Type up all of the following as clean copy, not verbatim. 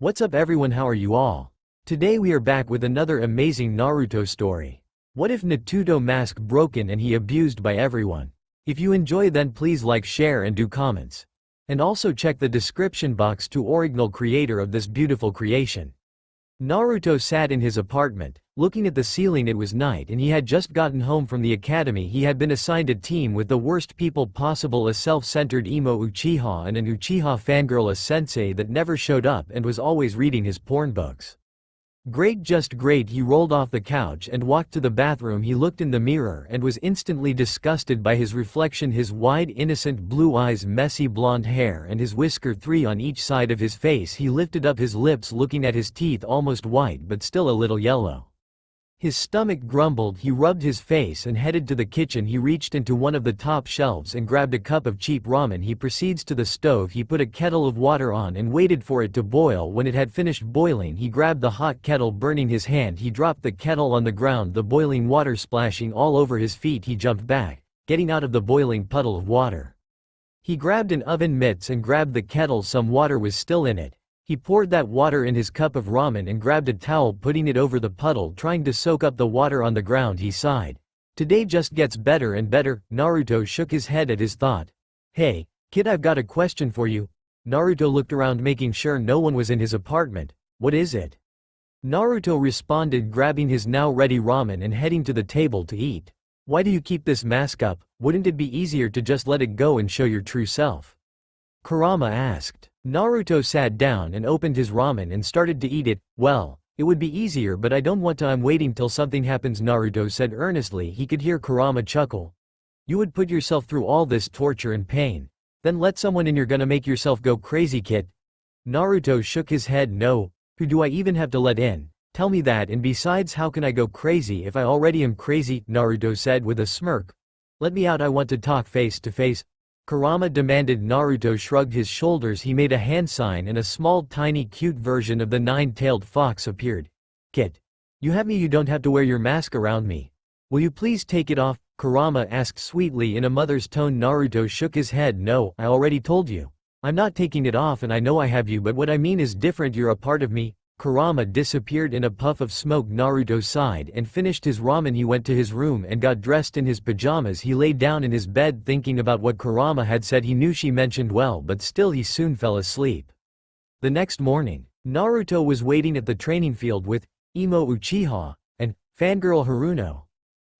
What's up everyone, how are you all? Today we are back with another amazing Naruto story. What if Naruto mask broken and he abused by everyone? If you enjoy then please like, share and do comments. And also check the description box to original creator of this beautiful creation. Naruto sat in his apartment, looking at the ceiling. It was night and he had just gotten home from the academy. He had been assigned a team with the worst people possible, a self-centered emo Uchiha and an Uchiha fangirl, a sensei that never showed up and was always reading his porn books. Great, just great. He rolled off the couch and walked to the bathroom. He looked in the mirror and was instantly disgusted by his reflection, his wide innocent blue eyes, messy blonde hair and his whisker, 3 on each side of his face. He lifted up his lips, looking at his teeth, almost white but still a little yellow. His stomach grumbled. He rubbed his face and headed to the kitchen. He reached into one of the top shelves and grabbed a cup of cheap ramen. He proceeds to the stove. He put a kettle of water on and waited for it to boil. When it had finished boiling, he grabbed the hot kettle, burning his hand. He dropped the kettle on the ground, the boiling water splashing all over his feet. He jumped back, getting out of the boiling puddle of water. He grabbed an oven mitts and grabbed the kettle. Some water was still in it. He poured that water in his cup of ramen and grabbed a towel, putting it over the puddle, trying to soak up the water on the ground. He sighed. Today just gets better and better. Naruto shook his head at his thought. Hey, kid, I've got a question for you. Naruto looked around, making sure no one was in his apartment. What is it? Naruto responded, grabbing his now ready ramen and heading to the table to eat. Why do you keep this mask up? Wouldn't it be easier to just let it go and show your true self? Kurama asked. Naruto sat down and opened his ramen and started to eat it. Well, it would be easier, but I don't want to. I'm waiting till something happens, Naruto said earnestly. He could hear Kurama chuckle. You would put yourself through all this torture and pain, then let someone in? You're gonna make yourself go crazy, kid. Naruto shook his head. No, who do I even have to let in? Tell me that, and besides, how can I go crazy if I already am crazy? Naruto said with a smirk. Let me out, I want to talk face to face. Kurama demanded. Naruto shrugged his shoulders. He made a hand sign and a small, tiny, cute version of the 9-tailed fox appeared. Kid, you have me. You don't have to wear your mask around me. Will you please take it off? Kurama asked sweetly in a mother's tone. Naruto shook his head. No, I already told you. I'm not taking it off, and I know I have you, but what I mean is different. You're a part of me. Kurama disappeared in a puff of smoke. Naruto sighed and finished his ramen. He went to his room and got dressed in his pajamas. He lay down in his bed thinking about what Kurama had said. He knew she mentioned well, but still he soon fell asleep. The next morning, Naruto was waiting at the training field with emo Uchiha and fangirl Haruno.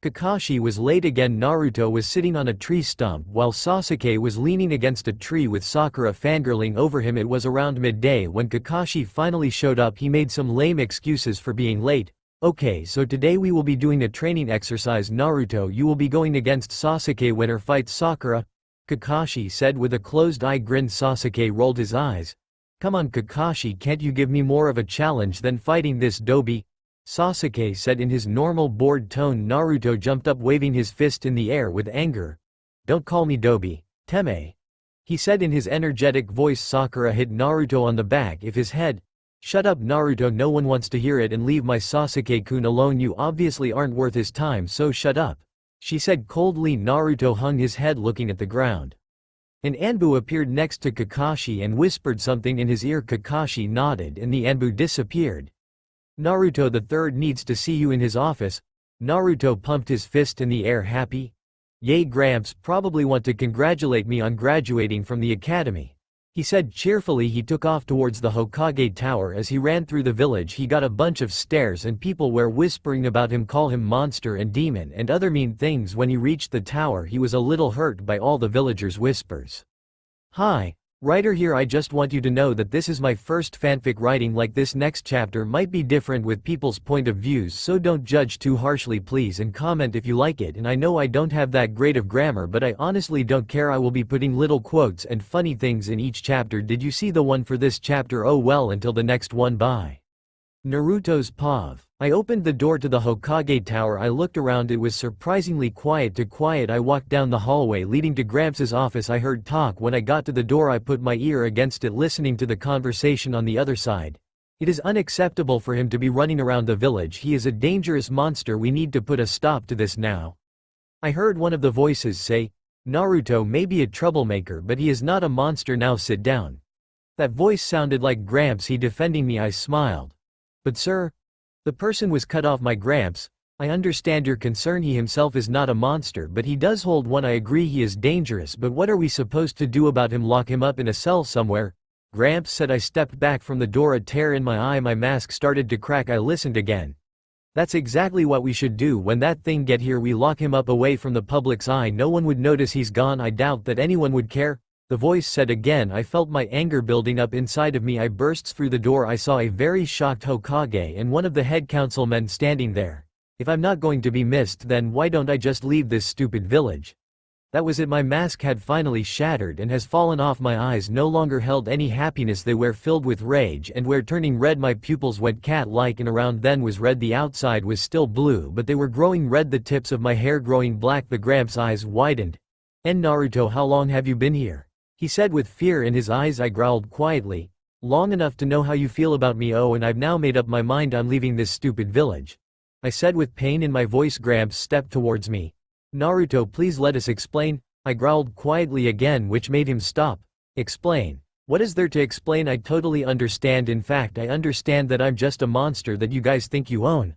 Kakashi was late again. Naruto was sitting on a tree stump while Sasuke was leaning against a tree with Sakura fangirling over him. It was around midday when Kakashi finally showed up. He made some lame excuses for being late. Okay, so today we will be doing a training exercise. Naruto, you will be going against Sasuke. Winner fights Sakura, Kakashi said with a closed eye grin. Sasuke rolled his eyes. Come on Kakashi, can't you give me more of a challenge than fighting this doby? Sasuke said in his normal bored tone. Naruto jumped up, waving his fist in the air with anger. Don't call me doby, Teme, he said in his energetic voice. Sakura hit Naruto on the back of his head. Shut up Naruto, no one wants to hear it, and leave my Sasuke-kun alone. You obviously aren't worth his time, so shut up, she said coldly. Naruto hung his head looking at the ground. An Anbu appeared next to Kakashi and whispered something in his ear. Kakashi nodded and the Anbu disappeared. Naruto, the third needs to see you in his office. Naruto pumped his fist in the air. Happy? Yay, Gramps probably want to congratulate me on graduating from the academy, he said cheerfully. He took off towards the Hokage Tower. As he ran through the village, he got a bunch of stares and people were whispering about him, call him monster and demon and other mean things. When he reached the tower, he was a little hurt by all the villagers' whispers. Hi, writer here. I just want you to know that this is my first fanfic writing like this. Next chapter might be different with people's point of views, so don't judge too harshly please, and comment if you like it. And I know I don't have that great of grammar, but I honestly don't care. I will be putting little quotes and funny things in each chapter. Did you see the one for this chapter? Oh well, until the next one. Bye. Naruto's POV. I opened the door to the Hokage Tower. I looked around. It was surprisingly quiet. I walked down the hallway leading to Gramps' office. I heard talk. When I got to the door, I put my ear against it, listening to the conversation on the other side. It is unacceptable for him to be running around the village. He is a dangerous monster. We need to put a stop to this now, I heard one of the voices say. Naruto may be a troublemaker, but he is not a monster. Now sit down. That voice sounded like Gramps. He defending me. I smiled. But sir, the person was cut off. My Gramps, I understand your concern. He himself is not a monster, but he does hold one. I agree he is dangerous, but what are we supposed to do about him? Lock him up in a cell somewhere? Gramps said. I stepped back from the door, a tear in my eye. My mask started to crack. I listened again. That's exactly what we should do. When that thing get here, we lock him up away from the public's eye. No one would notice he's gone. I doubt that anyone would care. The voice said again. I felt my anger building up inside of me. I burst through the door. I saw a very shocked Hokage and one of the head councilmen standing there. If I'm not going to be missed, then why don't I just leave this stupid village? That was it. My mask had finally shattered and has fallen off. My eyes no longer held any happiness. They were filled with rage and were turning red. My pupils went cat-like and around then was red. The outside was still blue, but they were growing red. The tips of my hair growing black. The Gramps' eyes widened. "And Naruto, how long have you been here?" he said with fear in his eyes. I growled quietly. "Long enough to know how you feel about me. Oh, and I've now made up my mind. I'm leaving this stupid village," I said with pain in my voice. Gramps stepped towards me. "Naruto, please let us explain," I growled quietly again, which made him stop. "Explain? What is there to explain? I totally understand. In fact, I understand that I'm just a monster that you guys think you own,"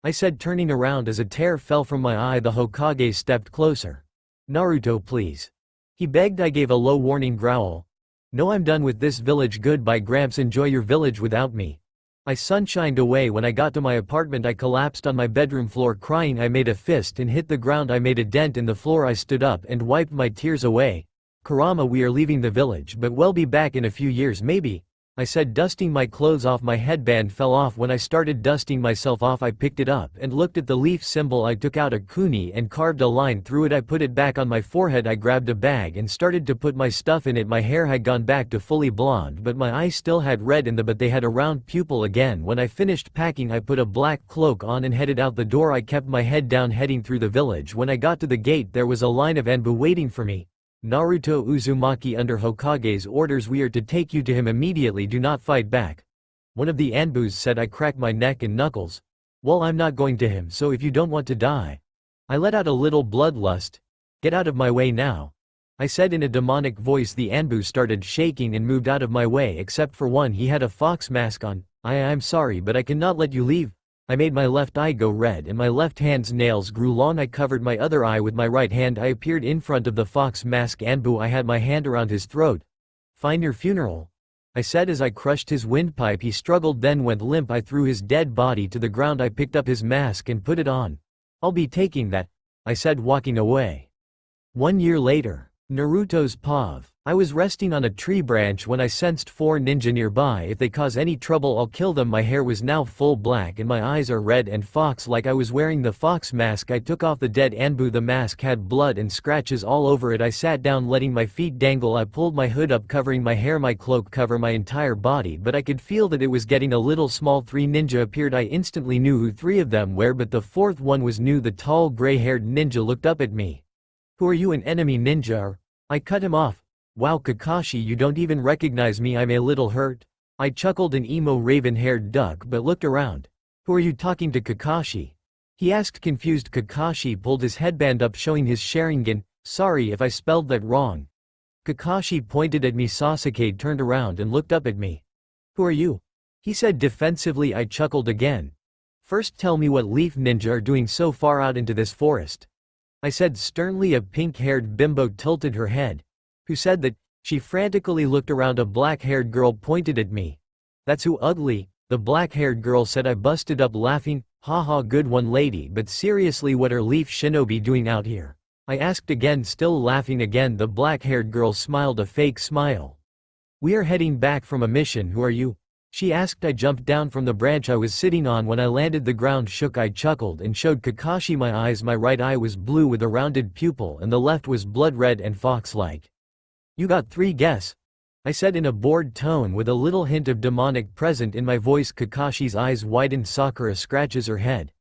I said, turning around as a tear fell from my eye. The Hokage stepped closer. "Naruto, please," he begged. I gave a low warning growl. "No, I'm done with this village. Goodbye, Gramps. Enjoy your village without me." I sunshined away. When I got to my apartment, I collapsed on my bedroom floor crying. I made a fist and hit the ground. I made a dent in the floor. I stood up and wiped my tears away. "Kurama, we are leaving the village, but we'll be back in a few years maybe," I said, dusting my clothes off. My headband fell off. When I started dusting myself off, I picked it up and looked at the leaf symbol. I took out a kuni and carved a line through it. I put it back on my forehead. I grabbed a bag and started to put my stuff in it. My hair had gone back to fully blonde, but my eyes still had red in them, but they had a round pupil again. When I finished packing, I put a black cloak on and headed out the door. I kept my head down, heading through the village. When I got to the gate, there was a line of Anbu waiting for me. "Naruto Uzumaki, under Hokage's orders, we are to take you to him immediately. Do not fight back," one of the Anbus said. I cracked my neck and knuckles. "Well, I'm not going to him, so if you don't want to die." I let out a little bloodlust. "Get out of my way now," I said in a demonic voice. The Anbu started shaking and moved out of my way, except for one. He had a fox mask on. I'm sorry, but I cannot let you leave." I made my left eye go red and my left hand's nails grew long. I covered my other eye with my right hand. I appeared in front of the fox mask Anbu. I had my hand around his throat. "Find your funeral," I said as I crushed his windpipe. He struggled, then went limp. I threw his dead body to the ground. I picked up his mask and put it on. "I'll be taking that," I said, walking away. 1 year later. Naruto's POV. I was resting on a tree branch when I sensed 4 ninja nearby. "If they cause any trouble, I'll kill them." My hair was now full black and my eyes are red and fox-like. I was wearing the fox mask. I took off the dead Anbu. The mask had blood and scratches all over it. I sat down, letting my feet dangle. I pulled my hood up, covering my hair. My cloak covered my entire body, but I could feel that it was getting a little small. 3 ninja appeared. I instantly knew who 3 of them were, but the 4th one was new. The tall, gray-haired ninja looked up at me. "Who are you, an enemy ninja?" I cut him off. "Wow, Kakashi, you don't even recognize me. I'm a little hurt." I chuckled, an emo raven-haired duck, but looked around. "Who are you talking to, Kakashi?" he asked, confused. Kakashi pulled his headband up, showing his Sharingan. "Sorry if I spelled that wrong." Kakashi pointed at me. Sasuke turned around and looked up at me. "Who are you?" he said defensively. I chuckled again. "First tell me what Leaf Ninja are doing so far out into this forest," I said sternly. A pink-haired bimbo tilted her head. "Who said that?" She frantically looked around. A black-haired girl pointed at me. "That's who, ugly," the black-haired girl said. I busted up laughing. "Haha, good one, lady, but seriously, what are Leaf Shinobi doing out here?" I asked again, still laughing again. The black-haired girl smiled, a fake smile. "We are heading back from a mission." "Who are you?" she asked. I jumped down from the branch I was sitting on. When I landed, the ground shook. I chuckled and showed Kakashi my eyes. My right eye was blue with a rounded pupil and the left was blood red and fox-like. "You got 3 guess," I said in a bored tone with a little hint of demonic present in my voice. Kakashi's eyes widened. Sakura scratches her head.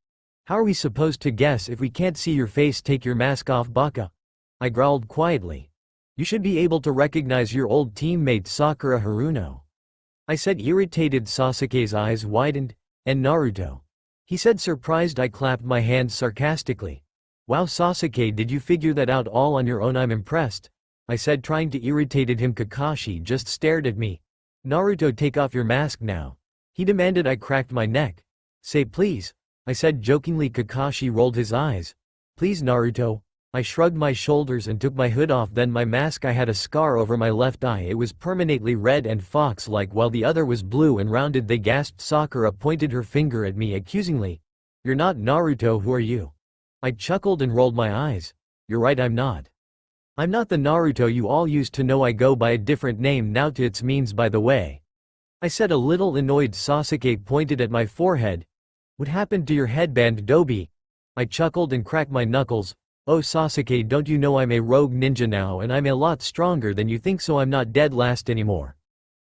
"How are we supposed to guess if we can't see your face? Take your mask off, Baka," I growled quietly. "You should be able to recognize your old teammate Sakura Haruno," I said, irritated. Sasuke's eyes widened. "And Naruto?" he said, surprised. I clapped my hands sarcastically. "Wow, Sasuke, did you figure that out all on your own? I'm impressed," I said, trying to irritate him. Kakashi just stared at me. Naruto, take off your mask now. He demanded. I cracked my neck. Say please, I said jokingly. Kakashi rolled his eyes. Please Naruto. I shrugged my shoulders and took my hood off. Then my mask. I had a scar over my left eye. It was permanently red and fox-like while the other was blue and rounded. They gasped. Sakura pointed her finger at me accusingly. You're not Naruto. Who are you? I chuckled and rolled my eyes. You're right, I'm not. I'm not the Naruto you all used to know. I go by a different name now. It's means by the way. I said, a little annoyed. Sasuke pointed at my forehead. What happened to your headband, Dobi? I chuckled and cracked my knuckles. Oh Sasuke, don't you know I'm a rogue ninja now and I'm a lot stronger than you think, so I'm not dead last anymore.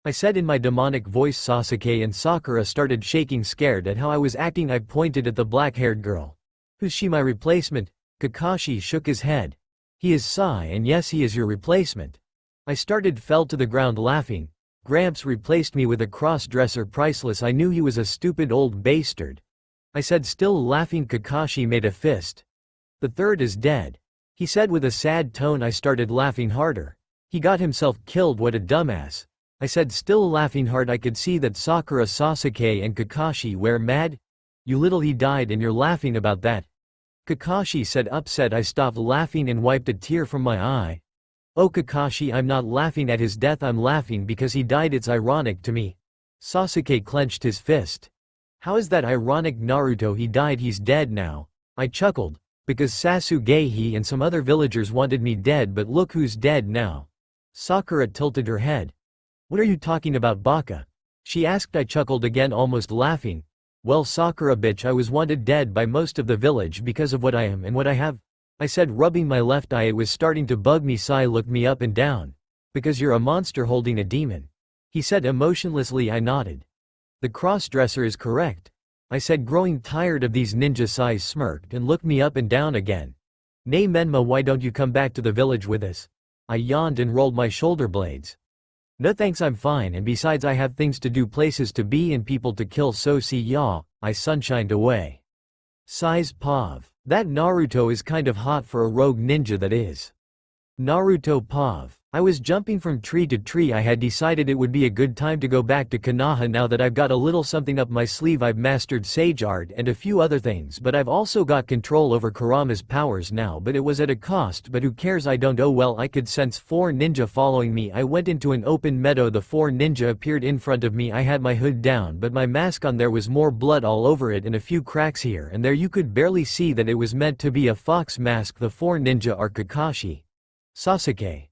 I said in my demonic voice. Sasuke and Sakura started shaking, scared at how I was acting. I pointed at the black-haired girl. Who's she? My replacement? Kakashi shook his head. He is Sai, and yes, he is your replacement. I fell to the ground laughing. Gramps replaced me with a cross-dresser. Priceless. I knew he was a stupid old bastard. I said, still laughing. Kakashi made a fist. The third is dead, he said with a sad tone. I started laughing harder. He got himself killed. What a dumbass. I said, still laughing hard. I could see that Sakura, Sasuke and Kakashi were mad. You little, he died and you're laughing about that? Kakashi said, upset. I stopped laughing and wiped a tear from my eye. Oh Kakashi, I'm not laughing at his death, I'm laughing because he died. It's ironic to me. Sasuke clenched his fist. How is that ironic? Naruto, he died, he's dead now. I chuckled. Because Sasuke, he and some other villagers wanted me dead, but look who's dead now. Sakura tilted her head. What are you talking about, Baka? She asked. I chuckled again, almost laughing. Well Sakura bitch, I was wanted dead by most of the village because of what I am and what I have. I said, rubbing my left eye. It was starting to bug me. Sai looked me up and down. Because you're a monster holding a demon, he said emotionlessly. I nodded. The cross-dresser is correct, I said, growing tired of these ninja. Sai smirked and looked me up and down again. Nay Menma, why don't you come back to the village with us? I yawned and rolled my shoulder blades. No thanks, I'm fine, and besides I have things to do, places to be and people to kill, so see ya. I sunshined away. Sighs Pav. That Naruto is kind of hot for a rogue ninja, that is. Naruto Pav. I was jumping from tree to tree. I had decided it would be a good time to go back to Konoha now that I've got a little something up my sleeve. I've mastered sage art and a few other things, but I've also got control over Kurama's powers now, but it was at a cost. But who cares, I don't. Oh well. I could sense 4 ninja following me. I went into an open meadow. The 4 ninja appeared in front of me. I had my hood down but my mask on. There was more blood all over it and a few cracks here and there. You could barely see that it was meant to be a fox mask. The 4 ninja are Kakashi, Sasuke,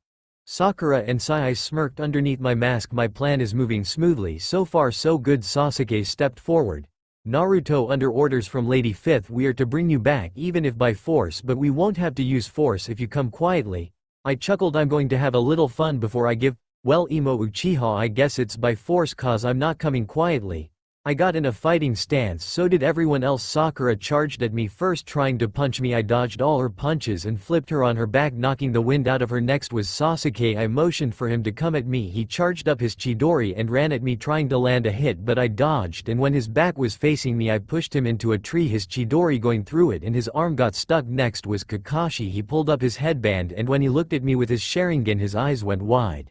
Sakura and Sai. I smirked underneath my mask. My plan is moving smoothly. So far so good. Sasuke stepped forward. Naruto, under orders from Lady Fifth, we are to bring you back even if by force, but we won't have to use force if you come quietly. I chuckled. I'm going to have a little fun before I give. Well Imo Uchiha, I guess it's by force cause I'm not coming quietly. I got in a fighting stance, so did everyone else. Sakura charged at me first, trying to punch me. I dodged all her punches and flipped her on her back, knocking the wind out of her. Next was Sasuke. I motioned for him to come at me. He charged up his Chidori and ran at me, trying to land a hit, but I dodged, and when his back was facing me I pushed him into a tree, his Chidori going through it and his arm got stuck. Next was Kakashi. He pulled up his headband and when he looked at me with his Sharingan his eyes went wide.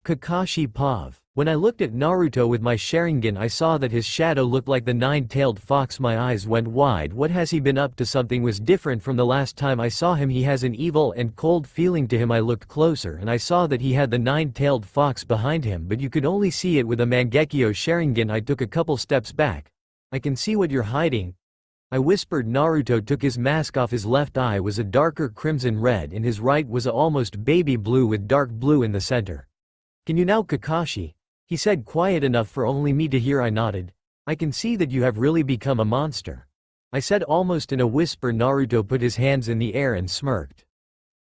Kakashi Pav. When I looked at Naruto with my Sharingan I saw that his shadow looked like the 9-tailed fox. My eyes went wide. What has he been up to? Something was different from the last time I saw him. He has an evil and cold feeling to him. I looked closer and I saw that he had the 9-tailed fox behind him, but you could only see it with a Mangekyo Sharingan. I took a couple steps back. I can see what you're hiding, I whispered. Naruto took his mask off. His left eye was a darker crimson red and his right was a almost baby blue with dark blue in the center. Can you now, Kakashi? He said, quiet enough for only me to hear. I nodded. I can see that you have really become a monster, I said almost in a whisper. Naruto put his hands in the air and smirked.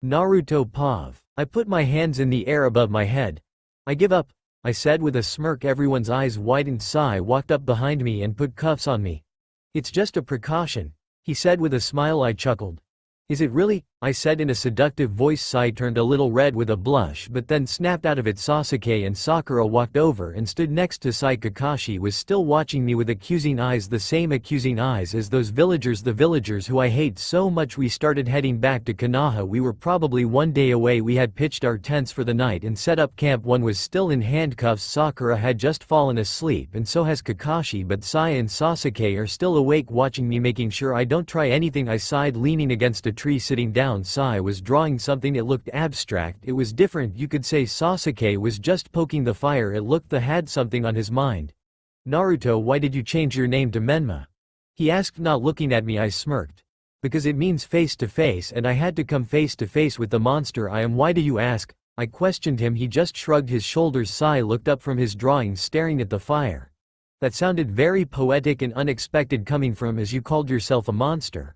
Naruto Pav. I put my hands in the air above my head. I give up, I said with a smirk. Everyone's eyes widened. Sai walked up behind me and put cuffs on me. It's just a precaution, he said with a smile. I chuckled. Is it really? I said in a seductive voice. Sai turned a little red with a blush but then snapped out of it. Sasuke and Sakura walked over and stood next to Sai. Kakashi was still watching me with accusing eyes, the same accusing eyes as those villagers, the villagers who I hate so much. We started heading back to Konoha. We were probably one day away. We had pitched our tents for the night and set up camp. One was still in handcuffs. Sakura had just fallen asleep and so has Kakashi, but Sai and Sasuke are still awake watching me, making sure I don't try anything. I sighed, leaning against a tree, sitting down. Sai was drawing something. It looked abstract. It was different. You could say Sasuke was just poking the fire. It looked the had something on his mind. Naruto, why did you change your name to Menma? He asked, not looking at me. I smirked. Because it means face to face and I had to come face to face with the monster I am. Why do you ask? I questioned him. He just shrugged his shoulders. Sai looked up from his drawing, staring at the fire. That sounded very poetic and unexpected coming from as you called yourself a monster.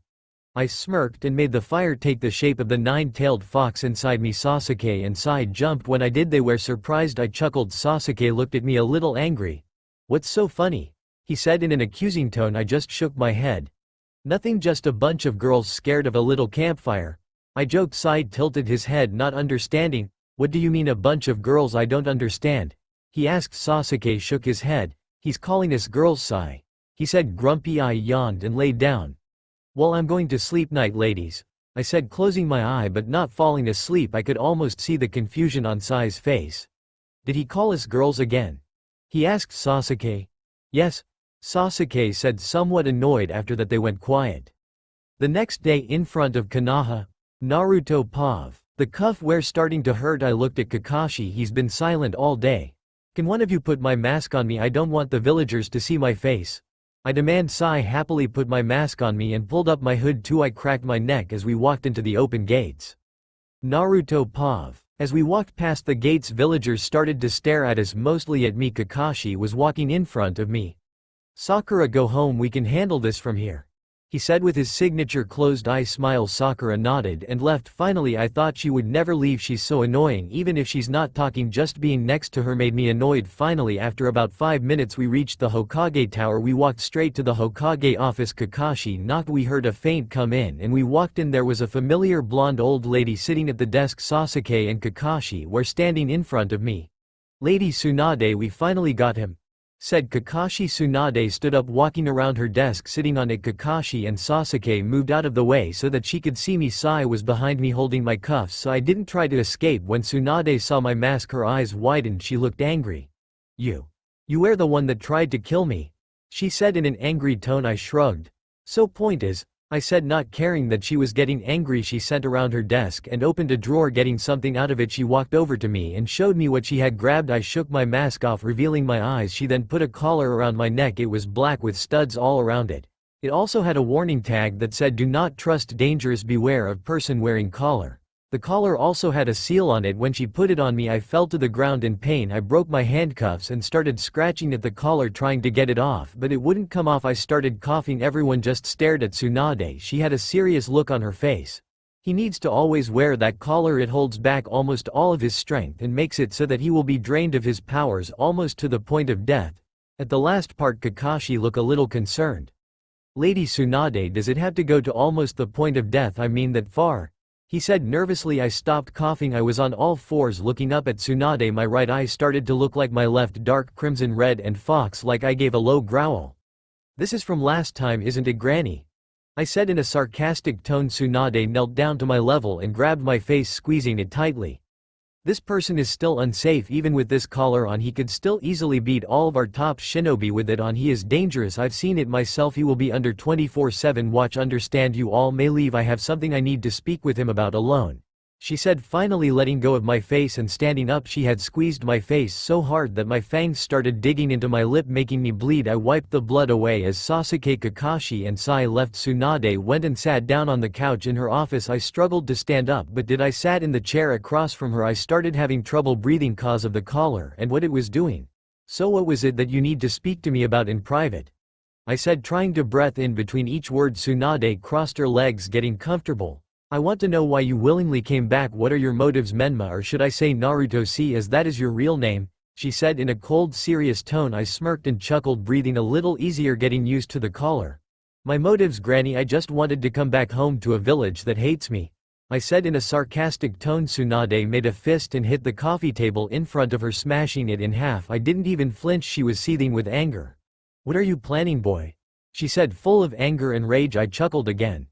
I smirked and made the fire take the shape of the nine-tailed fox inside me. Sasuke and Sai jumped when I did. They were surprised. I chuckled. Sasuke looked at me a little angry. What's so funny? He said in an accusing tone. I just shook my head. Nothing, just a bunch of girls scared of a little campfire. I joked. Sai tilted his head, not understanding. What do you mean a bunch of girls? I don't understand. He asked. Sasuke shook his head. He's calling us girls, Sai. He said grumpy. I yawned and laid down. Well, I'm going to sleep. Night, ladies, I said, closing my eye but not falling asleep. I could almost see the confusion on Sai's face. Did he call us girls again? He asked Sasuke. Yes, Sasuke said, somewhat annoyed. After that they went quiet. The next day in front of Konoha. Naruto Pav. The cuff we're starting to hurt. I looked at Kakashi. He's been silent all day. Can one of you put my mask on me? I don't want the villagers to see my face. I demand. Sai happily put my mask on me and pulled up my hood too. I cracked my neck as we walked into the open gates. Naruto Pav. As we walked past the gates, villagers started to stare at us, mostly at me. Kakashi was walking in front of me. Sakura, go home, we can handle this from here, he said with his signature closed eye smile. Sakura nodded and left. Finally, I thought she would never leave. She's so annoying. Even if she's not talking, just being next to her made me annoyed. Finally, after about 5 minutes, we reached the Hokage tower. We walked straight to the Hokage office. Kakashi knocked. We heard a faint come in and we walked in. There was a familiar blonde old lady sitting at the desk. Sasuke and Kakashi were standing in front of me. Lady Tsunade, we finally got him, said Kakashi. Tsunade stood up, walking around her desk, sitting on it. Kakashi and Sasuke moved out of the way so that she could see me. Sai was behind me holding my cuffs, so I didn't try to escape. When Tsunade saw my mask, her eyes widened. She looked angry. You were the one that tried to kill me, she said in an angry tone. I shrugged. So point is, I said, not caring that she was getting angry. She sent around her desk and opened a drawer. Getting something out of it, she walked over to me and showed me what she had grabbed. I shook my mask off, revealing my eyes. She then put a collar around my neck. It was black with studs all around it. It also had a warning tag that said, do not trust, dangerous, beware of person wearing collar. The collar also had a seal on it. When she put it on me, I fell to the ground in pain. I broke my handcuffs and started scratching at the collar, trying to get it off, but it wouldn't come off. I started coughing. Everyone just stared at Tsunade. She had a serious look on her face. He needs to always wear that collar. It holds back almost all of his strength and makes it so that he will be drained of his powers almost to the point of death. At the last part, Kakashi looked a little concerned. Lady Tsunade, does it have to go to almost the point of death? I mean that far, he said nervously. I stopped coughing. I was on all fours looking up at Tsunade. My right eye started to look like my left, dark crimson red and fox-like. I gave a low growl. This is from last time, isn't it, Granny? I said in a sarcastic tone. Tsunade knelt down to my level and grabbed my face, squeezing it tightly. This person is still unsafe. Even with this collar on, he could still easily beat all of our top shinobi with it on. He is dangerous. I've seen it myself. He will be under 24/7 watch. Understand? You all may leave. I have something I need to speak with him about alone, she said, finally letting go of my face and standing up. She had squeezed my face so hard that my fangs started digging into my lip, making me bleed. I wiped the blood away as Sasuke, Kakashi and Sai left. Tsunade went and sat down on the couch in her office. I struggled to stand up, but I sat in the chair across from her. I started having trouble breathing cause of the collar and what it was doing. So what was it that you need to speak to me about in private? I said, trying to breathe in between each word. Tsunade crossed her legs, getting comfortable. I want to know why you willingly came back. What are your motives, Menma, or should I say Naruto, see, as that is your real name, she said in a cold, serious tone. I smirked and chuckled, breathing a little easier, getting used to the collar. My motives, Granny, I just wanted to come back home to a village that hates me. I said in a sarcastic tone. Tsunade made a fist and hit the coffee table in front of her, smashing it in half. I didn't even flinch. She was seething with anger. "What are you planning, boy?" she said, full of anger and rage. I chuckled again.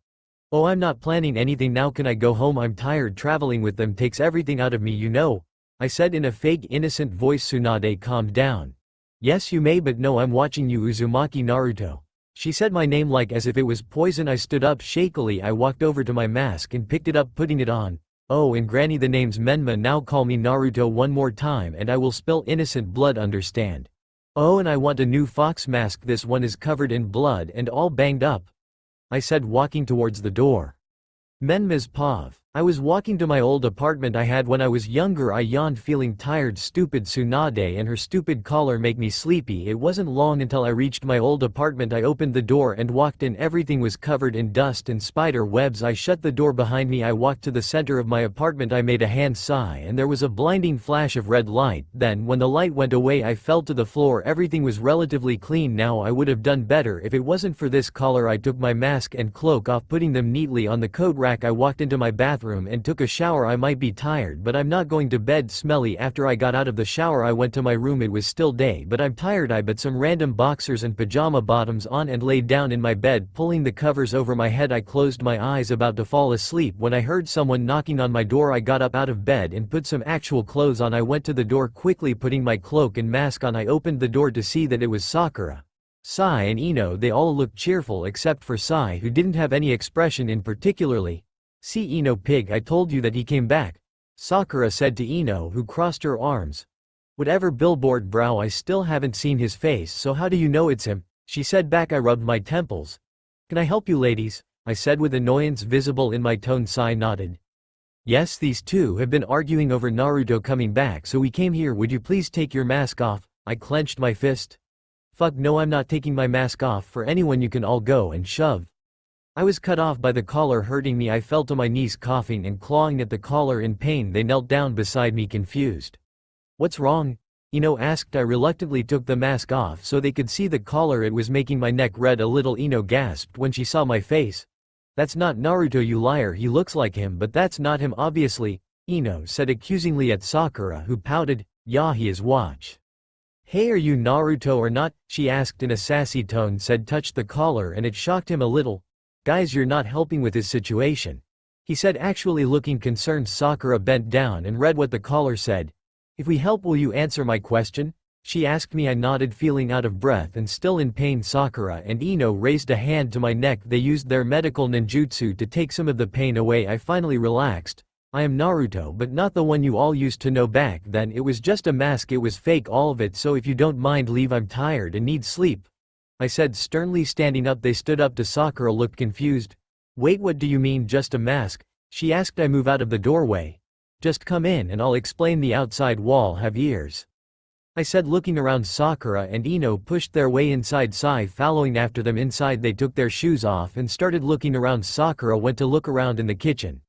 "Oh, I'm not planning anything now. Can I go home? I'm tired. Traveling with them takes everything out of me, you know," I said in a fake innocent voice. Tsunade calmed down. "Yes, you may, but no, I'm watching you, Uzumaki Naruto." She said my name like as if it was poison. I stood up shakily. I walked over to my mask and picked it up, putting it on. "Oh, and Granny, the name's Menma. Now call me Naruto one more time and I will spill innocent blood, understand? Oh, and I want a new fox mask. This one is covered in blood and all banged up," I said, walking towards the door. Menma's Pav. I was walking to my old apartment I had when I was younger. I yawned, feeling tired. Stupid Tsunade and her stupid collar make me sleepy. It wasn't long until I reached my old apartment. I opened the door and walked in. Everything was covered in dust and spider webs. I shut the door behind me. I walked to the center of my apartment. I made a hand sigh and there was a blinding flash of red light. Then, when the light went away, I fell to the floor. Everything was relatively clean now. I would have done better if it wasn't for this collar. I took my mask and cloak off, putting them neatly on the coat rack. I walked into my bathroom and took a shower. I might be tired, but I'm not going to bed smelly. After I got out of the shower, I went to my room. It was still day, but I'm tired. I put some random boxers and pajama bottoms on and laid down in my bed, pulling the covers over my head. I closed my eyes, about to fall asleep, when I heard someone knocking on my door. I got up out of bed and put some actual clothes on. I went to the door quickly, putting my cloak and mask on. I opened the door to see that it was Sakura, Sai and Ino. They all looked cheerful except for Sai, who didn't have any expression in particularly. "See, Ino pig, I told you that he came back," Sakura said to Ino, who crossed her arms. "Whatever, billboard brow, I still haven't seen his face, so how do you know it's him?" she said back. I rubbed my temples. "Can I help you, ladies?" I said with annoyance visible in my tone. Sai nodded. "Yes, these two have been arguing over Naruto coming back, so we came here. Would you please take your mask off?" I clenched my fist. "Fuck no, I'm not taking my mask off for anyone. You can all go and shove." I was cut off by the collar hurting me. I fell to my knees, coughing and clawing at the collar in pain. They knelt down beside me, confused. "What's wrong?" Ino asked. I reluctantly took the mask off so they could see the collar. It was making my neck red a little. Ino gasped when she saw my face. "That's not Naruto, you liar. He looks like him, but that's not him obviously," Ino said accusingly at Sakura, who pouted. "Yeah, he is. Watch." "Hey, are you Naruto or not?" she asked in a sassy tone. Said touched the collar and it shocked him a little. "Guys, you're not helping with his situation," he said, actually looking concerned. Sakura bent down and read what the collar said. "If we help, will you answer my question?" she asked me. I nodded, feeling out of breath and still in pain. Sakura and Ino raised a hand to my neck. They used their medical ninjutsu to take some of the pain away. I finally relaxed. "I am Naruto, but not the one you all used to know back then. It was just a mask. It was fake, all of it, so if you don't mind, leave. I'm tired and need sleep," I said sternly, standing up. They stood up. Sakura looked confused. "Wait, what do you mean, just a mask?" she asked. I move out of the doorway. "Just come in and I'll explain. The outside wall have ears," I said, looking around. Sakura and Ino pushed their way inside, Sai following after them. Inside, they took their shoes off and started looking around. Sakura went to look around in the kitchen.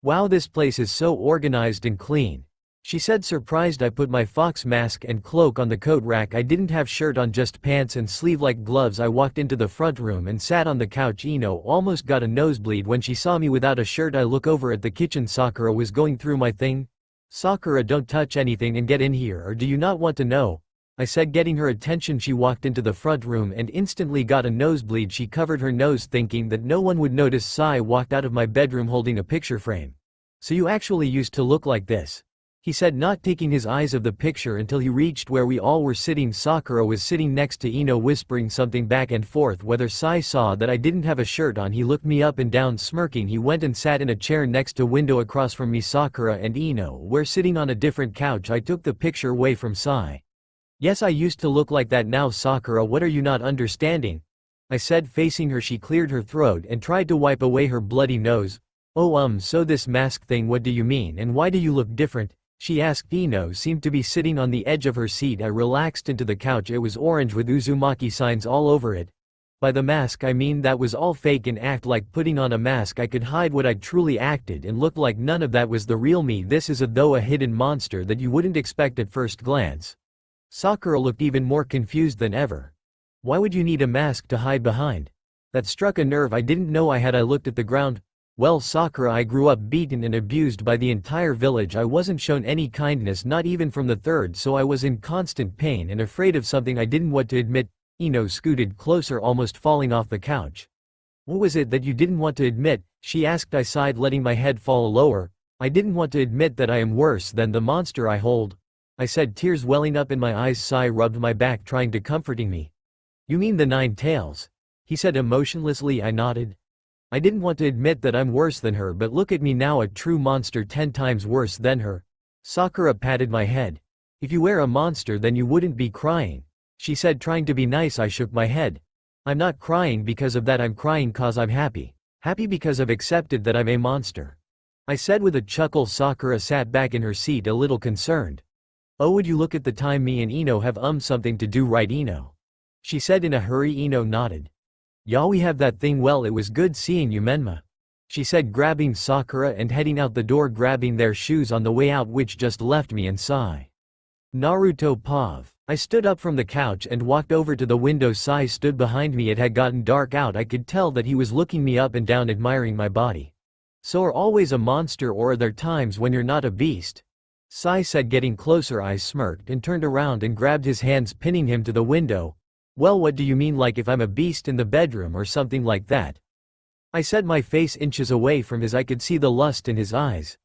"Wow, this place is so organized and clean," she said, surprised. I put my fox mask and cloak on the coat rack. I didn't have shirt on, just pants and sleeve-like gloves. I walked into the front room and sat on the couch. Ino almost got a nosebleed when she saw me without a shirt. I look over at the kitchen. Sakura was going through my thing. "Sakura, don't touch anything and get in here, or do you not want to know?" I said, getting her attention. She walked into the front room and instantly got a nosebleed. She covered her nose, thinking that no one would notice. Sai walked out of my bedroom holding a picture frame. "So you actually used to look like this?" he said, not taking his eyes off the picture until he reached where we all were sitting. Sakura was sitting next to Ino, whispering something back and forth. Whether Sai saw that I didn't have a shirt on, he looked me up and down, smirking. He went and sat in a chair next to window across from me. Sakura and Ino were sitting on a different couch. I took the picture away from Sai. "Yes, I used to look like that now." "Sakura, what are you not understanding?" I said, facing her. She cleared her throat and tried to wipe away her bloody nose. "Oh, so this mask thing, what do you mean, and why do you look different?" she asked. Ino seemed to be sitting on the edge of her seat. I relaxed into the couch. It was orange with Uzumaki signs all over it. "By the mask, I mean that was all fake and act like putting on a mask. I could hide what I truly acted and looked like. None of that was the real me. This is a hidden monster that you wouldn't expect at first glance." Sakura looked even more confused than ever. "Why would you need a mask to hide behind?" That struck a nerve I didn't know I had. I looked at the ground. Well, Sakura, I grew up beaten and abused by the entire village. I wasn't shown any kindness, not even from the third, so I was in constant pain and afraid of something I didn't want to admit. Ino scooted closer, almost falling off the couch. What was it that you didn't want to admit? She asked. I sighed, letting my head fall lower. I didn't want to admit that I am worse than the monster I hold, I said, tears welling up in my eyes. Sai rubbed my back, trying to comforting me. You mean the 9 tails? He said emotionlessly. I nodded. I didn't want to admit that I'm worse than her, but look at me now, a true monster, 10 times worse than her. Sakura patted my head. If you were a monster, then you wouldn't be crying, she said, trying to be nice. I shook my head. I'm not crying because of that, I'm crying cause I'm happy. Happy because I've accepted that I'm a monster, I said with a chuckle. Sakura sat back in her seat, a little concerned. Oh, would you look at the time me and Ino have something to do, right Ino? She said in a hurry. Ino nodded. Yeah, we have that thing. Well, it was good seeing you, Menma, she said, grabbing Sakura and heading out the door, grabbing their shoes on the way out, which just left me and Sai. Naruto Pav. I stood up from the couch and walked over to the window. Sai stood behind me. It had gotten dark out. I could tell that he was looking me up and down, admiring my body. So are always a monster, or are there times when you're not a beast? Sai said, getting closer. I smirked and turned around and grabbed his hands, pinning him to the window. Well, what do you mean, like if I'm a beast in the bedroom or something like that? I said, my face inches away from his. I could see the lust in his eyes.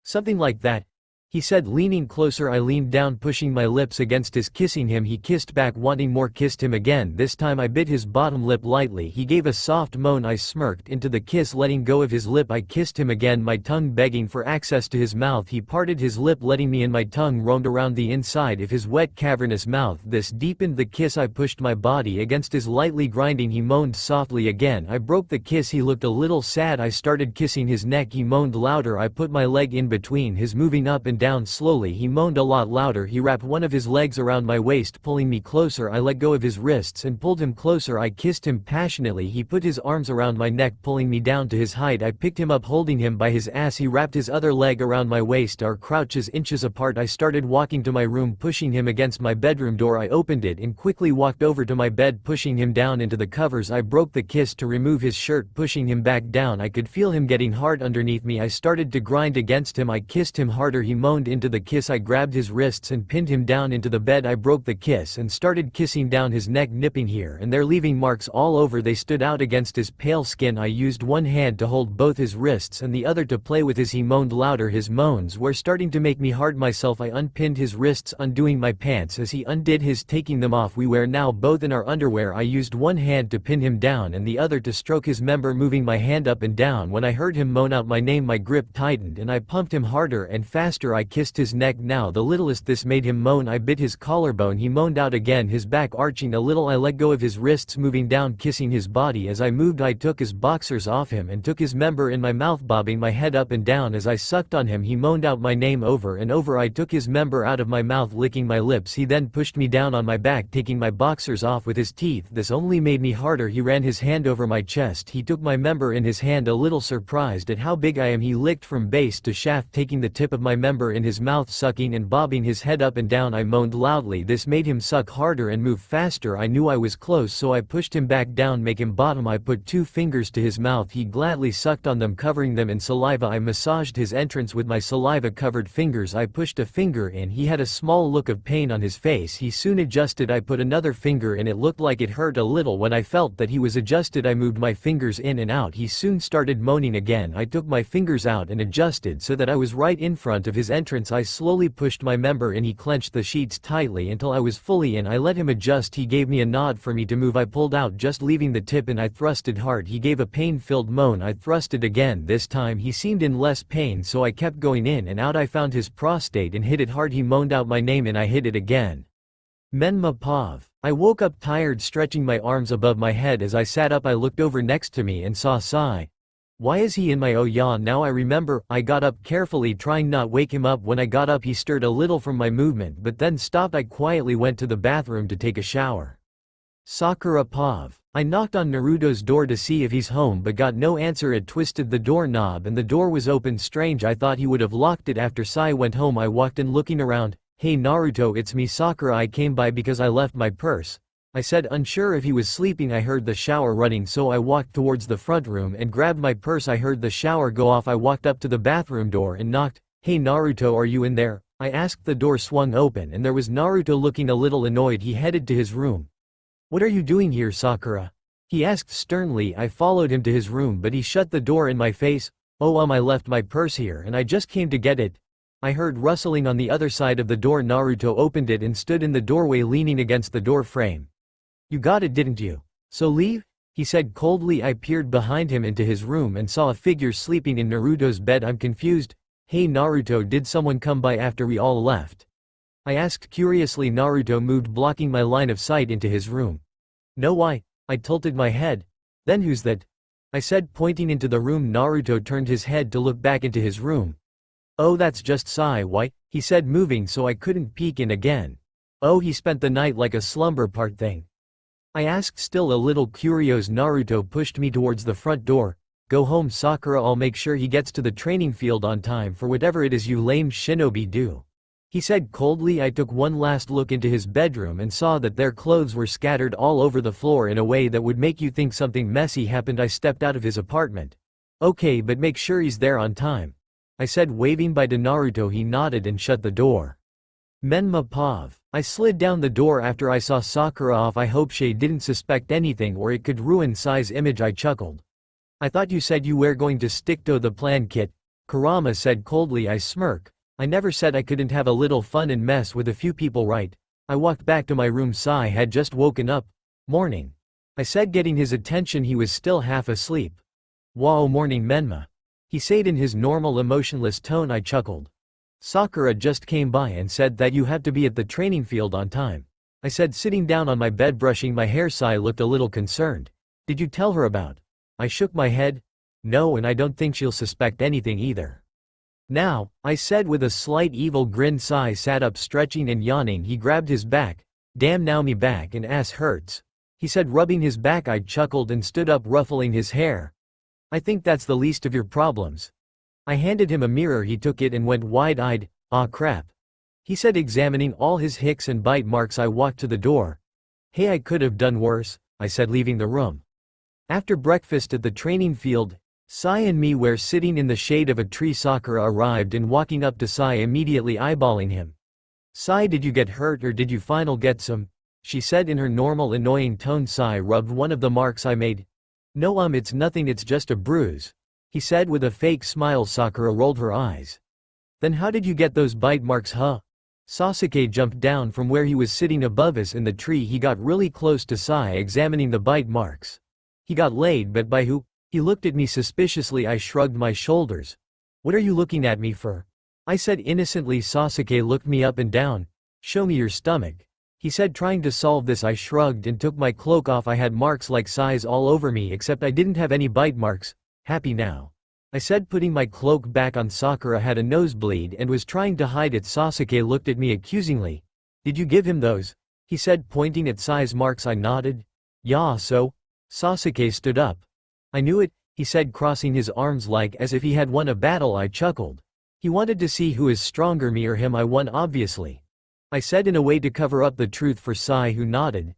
Something like that, he said, leaning closer. I leaned down, pushing my lips against his, kissing him. He kissed back, wanting more, kissed him again. This time I bit his bottom lip lightly. He gave a soft moan. I smirked into the kiss, letting go of his lip. I kissed him again, my tongue begging for access to his mouth. He parted his lip, letting me in. My tongue roamed around the inside of his wet, cavernous mouth. This deepened the kiss. I pushed my body against his, lightly grinding. He moaned softly again. I broke the kiss. He looked a little sad. I started kissing his neck. He moaned louder. I put my leg in between his, moving up and down slowly. He moaned a lot louder. He wrapped one of his legs around my waist, pulling me closer. I let go of his wrists and pulled him closer. I kissed him passionately. He put his arms around my neck, pulling me down to his height. I picked him up, holding him by his ass. He wrapped his other leg around my waist. Our crouches inches apart. I started walking to my room, pushing him against my bedroom door. I opened it and quickly walked over to my bed, pushing him down into the covers. I broke the kiss to remove his shirt, pushing him back down. I could feel him getting hard underneath me. I started to grind against him. I kissed him harder. He moaned into the kiss. I grabbed his wrists and pinned him down into the bed. I broke the kiss and started kissing down his neck, nipping here and there, leaving marks all over. They stood out against his pale skin. I used one hand to hold both his wrists and the other to play with his. He moaned louder. His moans were starting to make me hard myself. I unpinned his wrists, undoing my pants as he undid his, taking them off. We were now both in our underwear. I used one hand to pin him down and the other to stroke his member, moving my hand up and down. When I heard him moan out my name, my grip tightened and I pumped him harder and faster. I kissed his neck, now the littlest. This made him moan. I bit his collarbone. He moaned out again, his back arching a little. I let go of his wrists, moving down, kissing his body. As I moved, I took his boxers off him and took his member in my mouth, bobbing my head up and down as I sucked on him. He moaned out my name over and over. I took his member out of my mouth, licking my lips. He then pushed me down on my back, taking my boxers off with his teeth. This only made me harder. He ran his hand over my chest. He took my member in his hand, a little surprised at how big I am. He licked from base to shaft, taking the tip of my member in his mouth, sucking and bobbing his head up and down. I moaned loudly. This made him suck harder and move faster. I knew I was close, so I pushed him back down, make him bottom. I put 2 fingers to his mouth. He gladly sucked on them, covering them in saliva. I massaged his entrance with my saliva-covered fingers. I pushed a finger in. He had a small look of pain on his face. He soon adjusted. I put another finger in. It looked like it hurt a little. When I felt that he was adjusted, I moved my fingers in and out. He soon started moaning again. I took my fingers out and adjusted so that I was right in front of his entrance. I slowly pushed my member in. He clenched the sheets tightly until I was fully in. I let him adjust. He gave me a nod for me to move. I pulled out, just leaving the tip, and I thrusted hard. He gave a pain-filled moan. I thrusted again. This time he seemed in less pain, so I kept going in and out. I found his prostate and hit it hard. He moaned out my name and I hit it again. Menma Pav. I woke up tired, stretching my arms above my head. As I sat up, I looked over next to me and saw Sai. Why is he in my yawn? Now I remember. I got up carefully, trying not wake him up. When I got up, he stirred a little from my movement but then stopped. I quietly went to the bathroom to take a shower. Sakura Pav. I knocked on Naruto's door to see if he's home but got no answer. It twisted the doorknob and the door was open. Strange, I thought he would have locked it after Sai went home. I walked in looking around. Hey Naruto, it's me, Sakura. I came by because I left my purse. I said, unsure if he was sleeping. I heard the shower running, so I walked towards the front room and grabbed my purse. I heard the shower go off. I walked up to the bathroom door and knocked. Hey Naruto, are you in there? I asked. The door swung open and there was Naruto looking a little annoyed. He headed to his room. What are you doing here, Sakura? He asked sternly. I followed him to his room but he shut the door in my face. Oh I left my purse here and I just came to get it. I heard rustling on the other side of the door. Naruto opened it and stood in the doorway leaning against the door frame. You got it, didn't you? So leave? He said coldly. I peered behind him into his room and saw a figure sleeping in Naruto's bed. I'm confused. Hey Naruto, did someone come by after we all left? I asked curiously. Naruto moved, blocking my line of sight into his room. No, why? I tilted my head. Then who's that? I said, pointing into the room. Naruto turned his head to look back into his room. Oh, that's just Sai. Why? He said, moving so I couldn't peek in again. Oh, he spent the night like a slumber part thing. I asked, still a little curious. Naruto pushed me towards the front door. Go home, Sakura. I'll make sure he gets to the training field on time for whatever it is you lame shinobi do. He said coldly. I took one last look into his bedroom and saw that their clothes were scattered all over the floor in a way that would make you think something messy happened. I stepped out of his apartment. Okay, but make sure he's there on time, I said, waving bye to Naruto. He nodded and shut the door. Menma Pav. I slid down the door after I saw Sakura off. I hope she didn't suspect anything or it could ruin Sai's image. I chuckled. I thought you said you were going to stick to the plan, Kit, Kurama said coldly. I smirked. I never said I couldn't have a little fun and mess with a few people, right? I walked back to my room. Sai had just woken up. Morning, I said, getting his attention. He was still half asleep. Wow, morning Menma, he said in his normal emotionless tone. I chuckled. Sakura just came by and said that you had to be at the training field on time, I said, sitting down on my bed brushing my hair. Sai looked a little concerned. Did you tell her about? I shook my head. No, and I don't think she'll suspect anything either. Now, I said with a slight evil grin. Sai sat up, stretching and yawning. He grabbed his back. Damn, now me back and ass hurts, he said, rubbing his back. I chuckled and stood up, ruffling his hair. I think that's the least of your problems. I handed him a mirror. He took it and went wide-eyed. Ah crap, he said, examining all his hicks and bite marks. I walked to the door. Hey, I could have done worse, I said, leaving the room. After breakfast at the training field, Sai and me were sitting in the shade of a tree. Sakura arrived and walking up to Sai, immediately eyeballing him. Sai, did you get hurt or did you finally get some? She said in her normal annoying tone. Sai rubbed one of the marks I made. No, it's nothing, it's just a bruise, he said with a fake smile. Sakura rolled her eyes. Then how did you get those bite marks, huh? Sasuke jumped down from where he was sitting above us in the tree. He got really close to Sai, examining the bite marks. He got laid, but by who? He looked at me suspiciously. I shrugged my shoulders. What are you looking at me for? I said innocently. Sasuke looked me up and down. Show me your stomach, he said, trying to solve this. I shrugged and took my cloak off. I had marks like Sai's all over me, except I didn't have any bite marks. Happy now, I said, putting my cloak back on. Sakura had a nosebleed and was trying to hide it. Sasuke looked at me accusingly. Did you give him those? He said, pointing at Sai's marks. I nodded. Yeah, so? Sasuke stood up. I knew it, he said, crossing his arms like as if he had won a battle. I chuckled. He wanted to see who is stronger, me or him. I won, obviously, I said, in a way to cover up the truth for Sai, who nodded.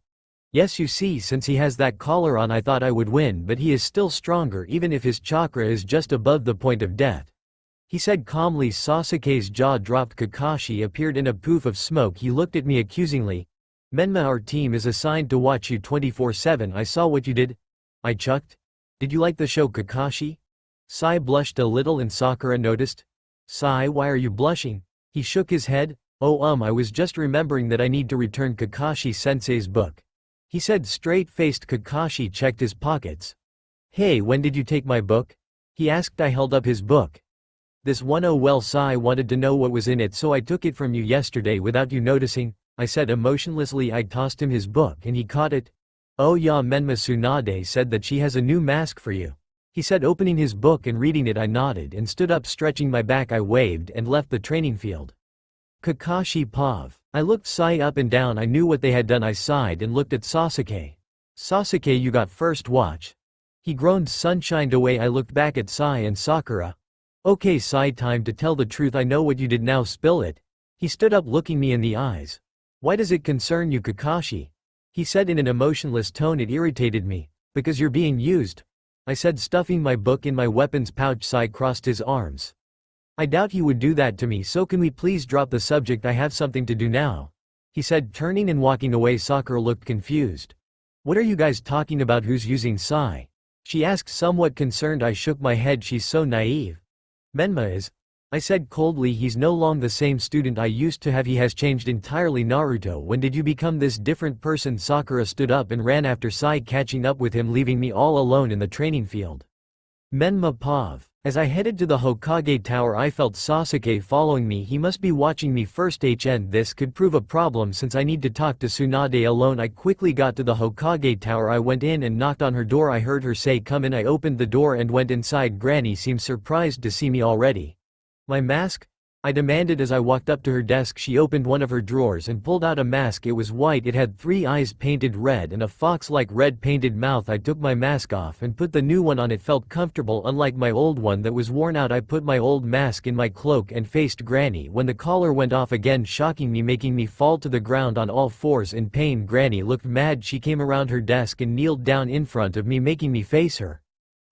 Yes, you see, since he has that collar on, I thought I would win, but he is still stronger even if his chakra is just above the point of death, he said calmly. Sasuke's jaw dropped. Kakashi appeared in a poof of smoke. He looked at me accusingly. Menma, our team is assigned to watch you 24/7. I saw what you did, I chucked. Did you like the show, Kakashi? Sai blushed a little and Sakura noticed. Sai, why are you blushing? He shook his head. Oh, I was just remembering that I need to return Kakashi-sensei's book, he said, straight-faced. Kakashi checked his pockets. Hey, when did you take my book? He asked. I held up his book. This one. Oh well, Sai wanted to know what was in it, so I took it from you yesterday without you noticing, I said emotionlessly. I tossed him his book and he caught it. Oh yeah, Menma Tsunade said that she has a new mask for you, he said, opening his book and reading it. I nodded and stood up, stretching my back. I waved and left the training field. Kakashi Pav. I looked Sai up and down. I knew what they had done. I sighed and looked at Sasuke. Sasuke, you got first watch, he groaned. Sunshined away. I looked back at Sai and Sakura. Okay Sai, time to tell the truth. I know what you did, now spill it. He stood up, looking me in the eyes. Why does it concern you, Kakashi? He said in an emotionless tone. It irritated me. Because you're being used. I said, stuffing my book in my weapons pouch. Sai crossed his arms. I doubt you would do that to me, so can we please drop the subject? I have something to do now. He said, turning and walking away. Sakura looked confused. What are you guys talking about? Who's using Sai? She asked, somewhat concerned. I shook my head. She's so naive. Menma is. I said coldly. He's no longer the same student I used to have. He has changed entirely. Naruto, when did you become this different person? Sakura stood up and ran after Sai, catching up with him, leaving me all alone in the training field. Menma Pav. As I headed to the Hokage Tower, I felt Sasuke following me. He must be watching me. First HN, this could prove a problem since I need to talk to Tsunade alone. I quickly got to the Hokage Tower. I went in and knocked on her door. I heard her say, come in. I opened the door and went inside. Granny seemed surprised to see me already. My mask? I demanded as I walked up to her desk. She opened one of her drawers and pulled out a mask. It was white. It had 3 eyes painted red and a fox-like red painted mouth. I took my mask off and put the new one on. It felt comfortable, unlike my old one that was worn out. I put my old mask in my cloak and faced Granny when the collar went off again, shocking me, making me fall to the ground on all fours in pain. Granny looked mad. She came around her desk and kneeled down in front of me, making me face her.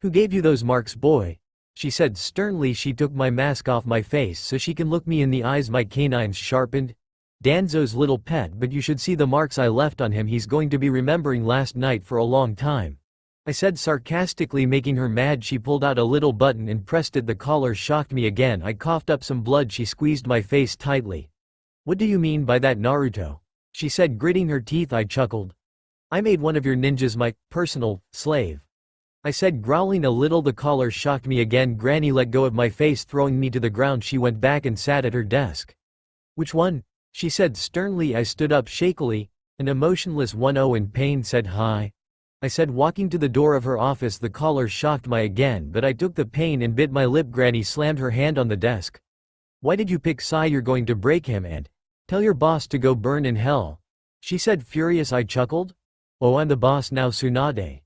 Who gave you those marks, boy? She said sternly. She took my mask off my face so she can look me in the eyes. My canines sharpened. Danzo's little pet, but you should see the marks I left on him. He's going to be remembering last night for a long time. I said sarcastically, making her mad. She pulled out a little button and pressed it. The collar shocked me again. I coughed up some blood. She squeezed my face tightly. What do you mean by that, Naruto? She said, gritting her teeth. I chuckled. I made one of your ninjas my personal slave. I said, growling a little. The collar shocked me again. Granny let go of my face, throwing me to the ground. She went back and sat at her desk. Which one? She said sternly. I stood up shakily. An emotionless one. Oh, in pain. Said hi. I said, walking to the door of her office. The collar shocked me again, but I took the pain and bit my lip. Granny slammed her hand on the desk. Why did you pick Sai? You're going to break him, and tell your boss to go burn in hell. She said, furious. I chuckled. Oh, I'm the boss now, Tsunade.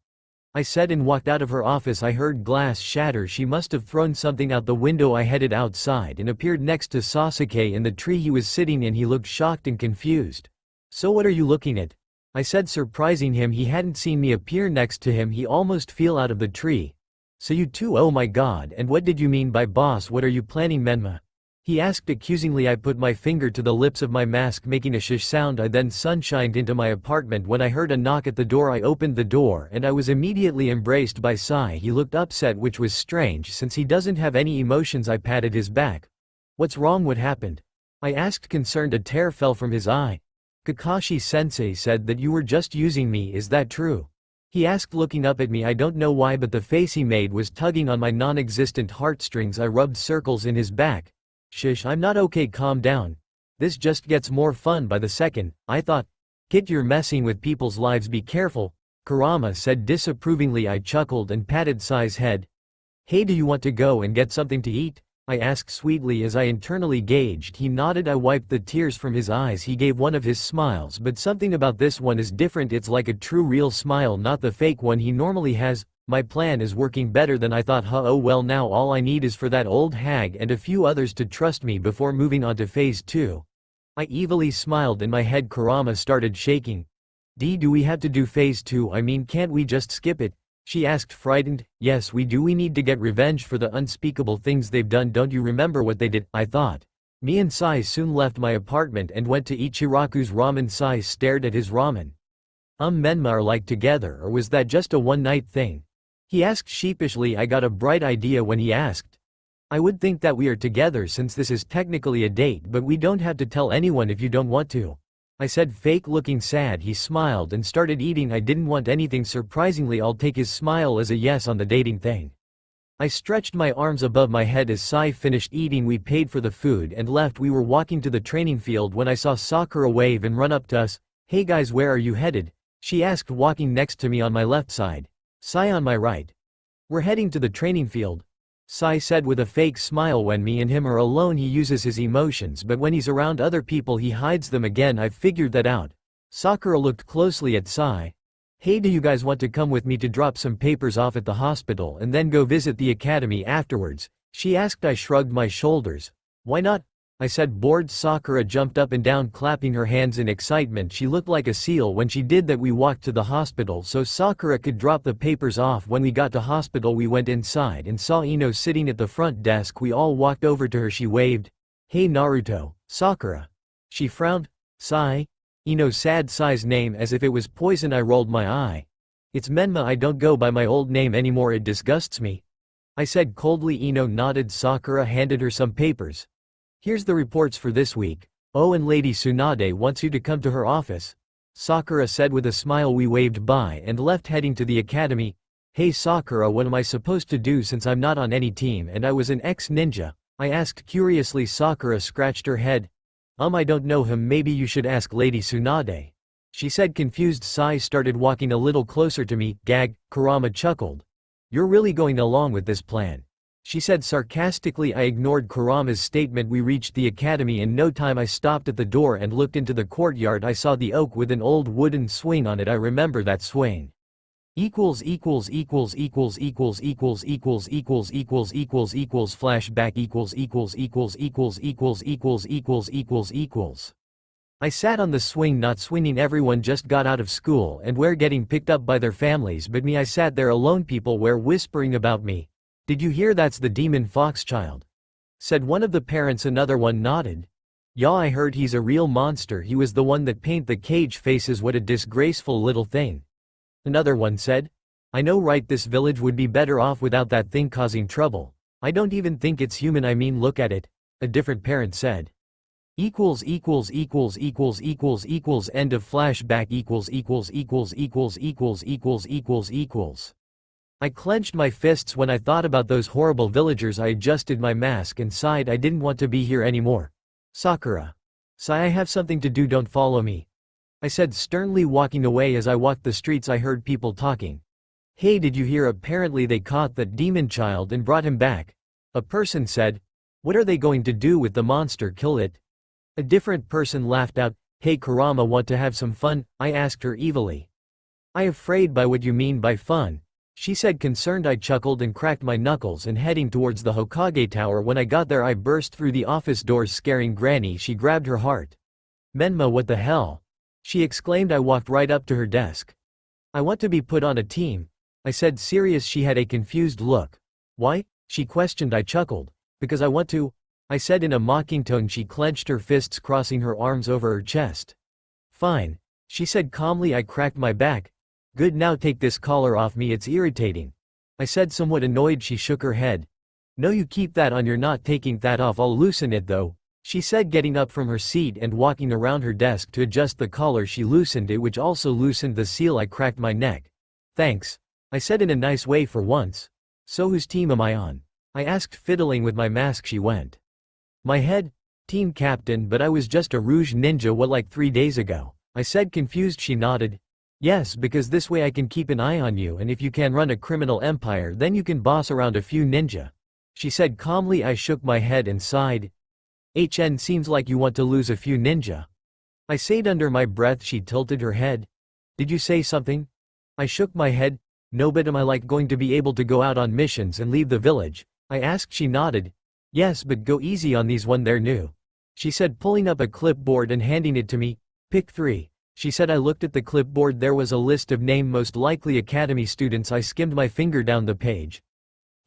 I said, and walked out of her office. I heard glass shatter. She must have thrown something out the window. I headed outside and appeared next to Sasuke in the tree he was sitting in. He looked shocked and confused. So what are you looking at? I said, surprising him. He hadn't seen me appear next to him. He almost fell out of the tree. So you too? Oh my god, and what did you mean by boss? What are you planning, Menma? He asked accusingly. I put my finger to the lips of my mask, making a shish sound. I then sunshined into my apartment when I heard a knock at the door. I opened the door and I was immediately embraced by Sai. He looked upset, which was strange since he doesn't have any emotions. I patted his back. What's wrong? What happened? I asked, concerned. A tear fell from his eye. Kakashi-sensei said that you were just using me. Is that true? He asked, looking up at me. I don't know why, but the face he made was tugging on my non-existent heartstrings. I rubbed circles in his back. Shush, I'm not okay. Calm down. This just gets more fun by the second, I thought. Kid, you're messing with people's lives. Be careful, Kurama said disapprovingly. I chuckled and patted Sai's head. Hey, do you want to go and get something to eat? I asked sweetly as I internally gauged. He nodded. I wiped the tears from his eyes. He gave one of his smiles, but something about this one is different. It's like a true real smile, not the fake one he normally has. My plan is working better than I thought. Oh well, now all I need is for that old hag and a few others to trust me before moving on to phase 2. I evilly smiled and my head. Kurama started shaking. Do we have to do phase 2? I mean, can't we just skip it? She asked, frightened. Yes we do. We need to get revenge for the unspeakable things they've done. Don't you remember what they did? I thought. Me and Sai soon left my apartment and went to Ichiraku's ramen. Sai stared at his ramen. Menma are like together, or was that just a one-night thing? He asked sheepishly. I got a bright idea when he asked. I would think that we are together since this is technically a date, but we don't have to tell anyone if you don't want to. I said, fake looking sad. He smiled and started eating. I didn't want anything. Surprisingly, I'll take his smile as a yes on the dating thing. I stretched my arms above my head as Sai finished eating. We paid for the food and left. We were walking to the training field when I saw Sakura wave and run up to us. Hey guys, where are you headed? She asked, walking next to me on my left side. Sai on my right. We're heading to the training field. Sai said with a fake smile. When me and him are alone, he uses his emotions, but when he's around other people, he hides them again. I've figured that out. Sakura looked closely at Sai. Hey, do you guys want to come with me to drop some papers off at the hospital and then go visit the academy afterwards? She asked. I shrugged my shoulders. Why not? I said, bored. Sakura jumped up and down, clapping her hands in excitement. She looked like a seal when she did that. We walked to the hospital so Sakura could drop the papers off. When we got to hospital, we went inside and saw Ino sitting at the front desk. We all walked over to her. She waved. Hey Naruto, Sakura. She frowned. Sigh. Ino sad sigh's name as if it was poison. I rolled my eye. It's Menma. I don't go by my old name anymore. It disgusts me, I said coldly. Ino nodded. Sakura handed her some papers. Here's the reports for this week. Oh, and Lady Tsunade wants you to come to her office, Sakura said with a smile. We waved bye and left, heading to the academy. Hey Sakura, what am I supposed to do since I'm not on any team and I was an ex-ninja? I asked curiously. Sakura scratched her head. I don't know him. Maybe you should ask Lady Tsunade, she said confused. Sai started walking a little closer to me. Gag. Kurama chuckled. You're really going along with this plan, she said sarcastically. I ignored Kurama's statement. We reached the academy in no time. I stopped at the door and looked into the courtyard. I saw the oak with an old wooden swing on it. I remember that swing. Flashback. I sat on the swing, not swinging. Everyone just got out of school and were getting picked up by their families, but me, I sat there alone. People were whispering about me. Did you hear? That's the demon fox child, said one of the parents. Another one nodded. Yeah, I heard he's a real monster. He was the one that paint the cage faces. What a disgraceful little thing, another one said. I know, right? This village would be better off without that thing causing trouble. I don't even think it's human. I mean, look at it, a different parent said. End of flashback. I clenched my fists when I thought about those horrible villagers. I adjusted my mask and sighed. I didn't want to be here anymore. Sakura. Sigh. I have something to do. Don't follow me, I said sternly, walking away. As I walked the streets, I heard people talking. Hey, did you hear? Apparently they caught that demon child and brought him back, a person said. What are they going to do with the monster? Kill it? A different person laughed out. Hey Kurama, want to have some fun? I asked her evilly. I afraid by what you mean by fun, she said concerned. I chuckled and cracked my knuckles and heading towards the Hokage Tower. When I got there, I burst through the office doors, scaring Granny. She grabbed her heart. Menma, what the hell? She exclaimed. I walked right up to her desk. I want to be put on a team, I said serious. She had a confused look. Why? She questioned. I chuckled. Because I want to, I said in a mocking tone. She clenched her fists, crossing her arms over her chest. Fine, she said calmly. I cracked my back. Good, now take this collar off me, it's irritating, I said somewhat annoyed. She shook her head. No, you keep that on. You're not taking that off. I'll loosen it though, she said, getting up from her seat and walking around her desk to adjust the collar. She loosened it, which also loosened the seal. I cracked my neck. Thanks, I said in a nice way for once. So whose team am I on? I asked, fiddling with my mask. She went. My head, team captain, but I was just a rouge ninja. What, like 3 days ago? I said confused. She nodded. Yes, because this way I can keep an eye on you, and if you can run a criminal empire, then you can boss around a few ninja, she said calmly. I shook my head and sighed. Seems like you want to lose a few ninja, I said under my breath. She tilted her head. Did you say something? I shook my head. No, but am I like going to be able to go out on missions and leave the village? I asked. She nodded. Yes, but go easy on these one, they're new, she said, pulling up a clipboard and handing it to me. Pick 3, she said. I looked at the clipboard. There was a list of name most likely academy students. I skimmed my finger down the page.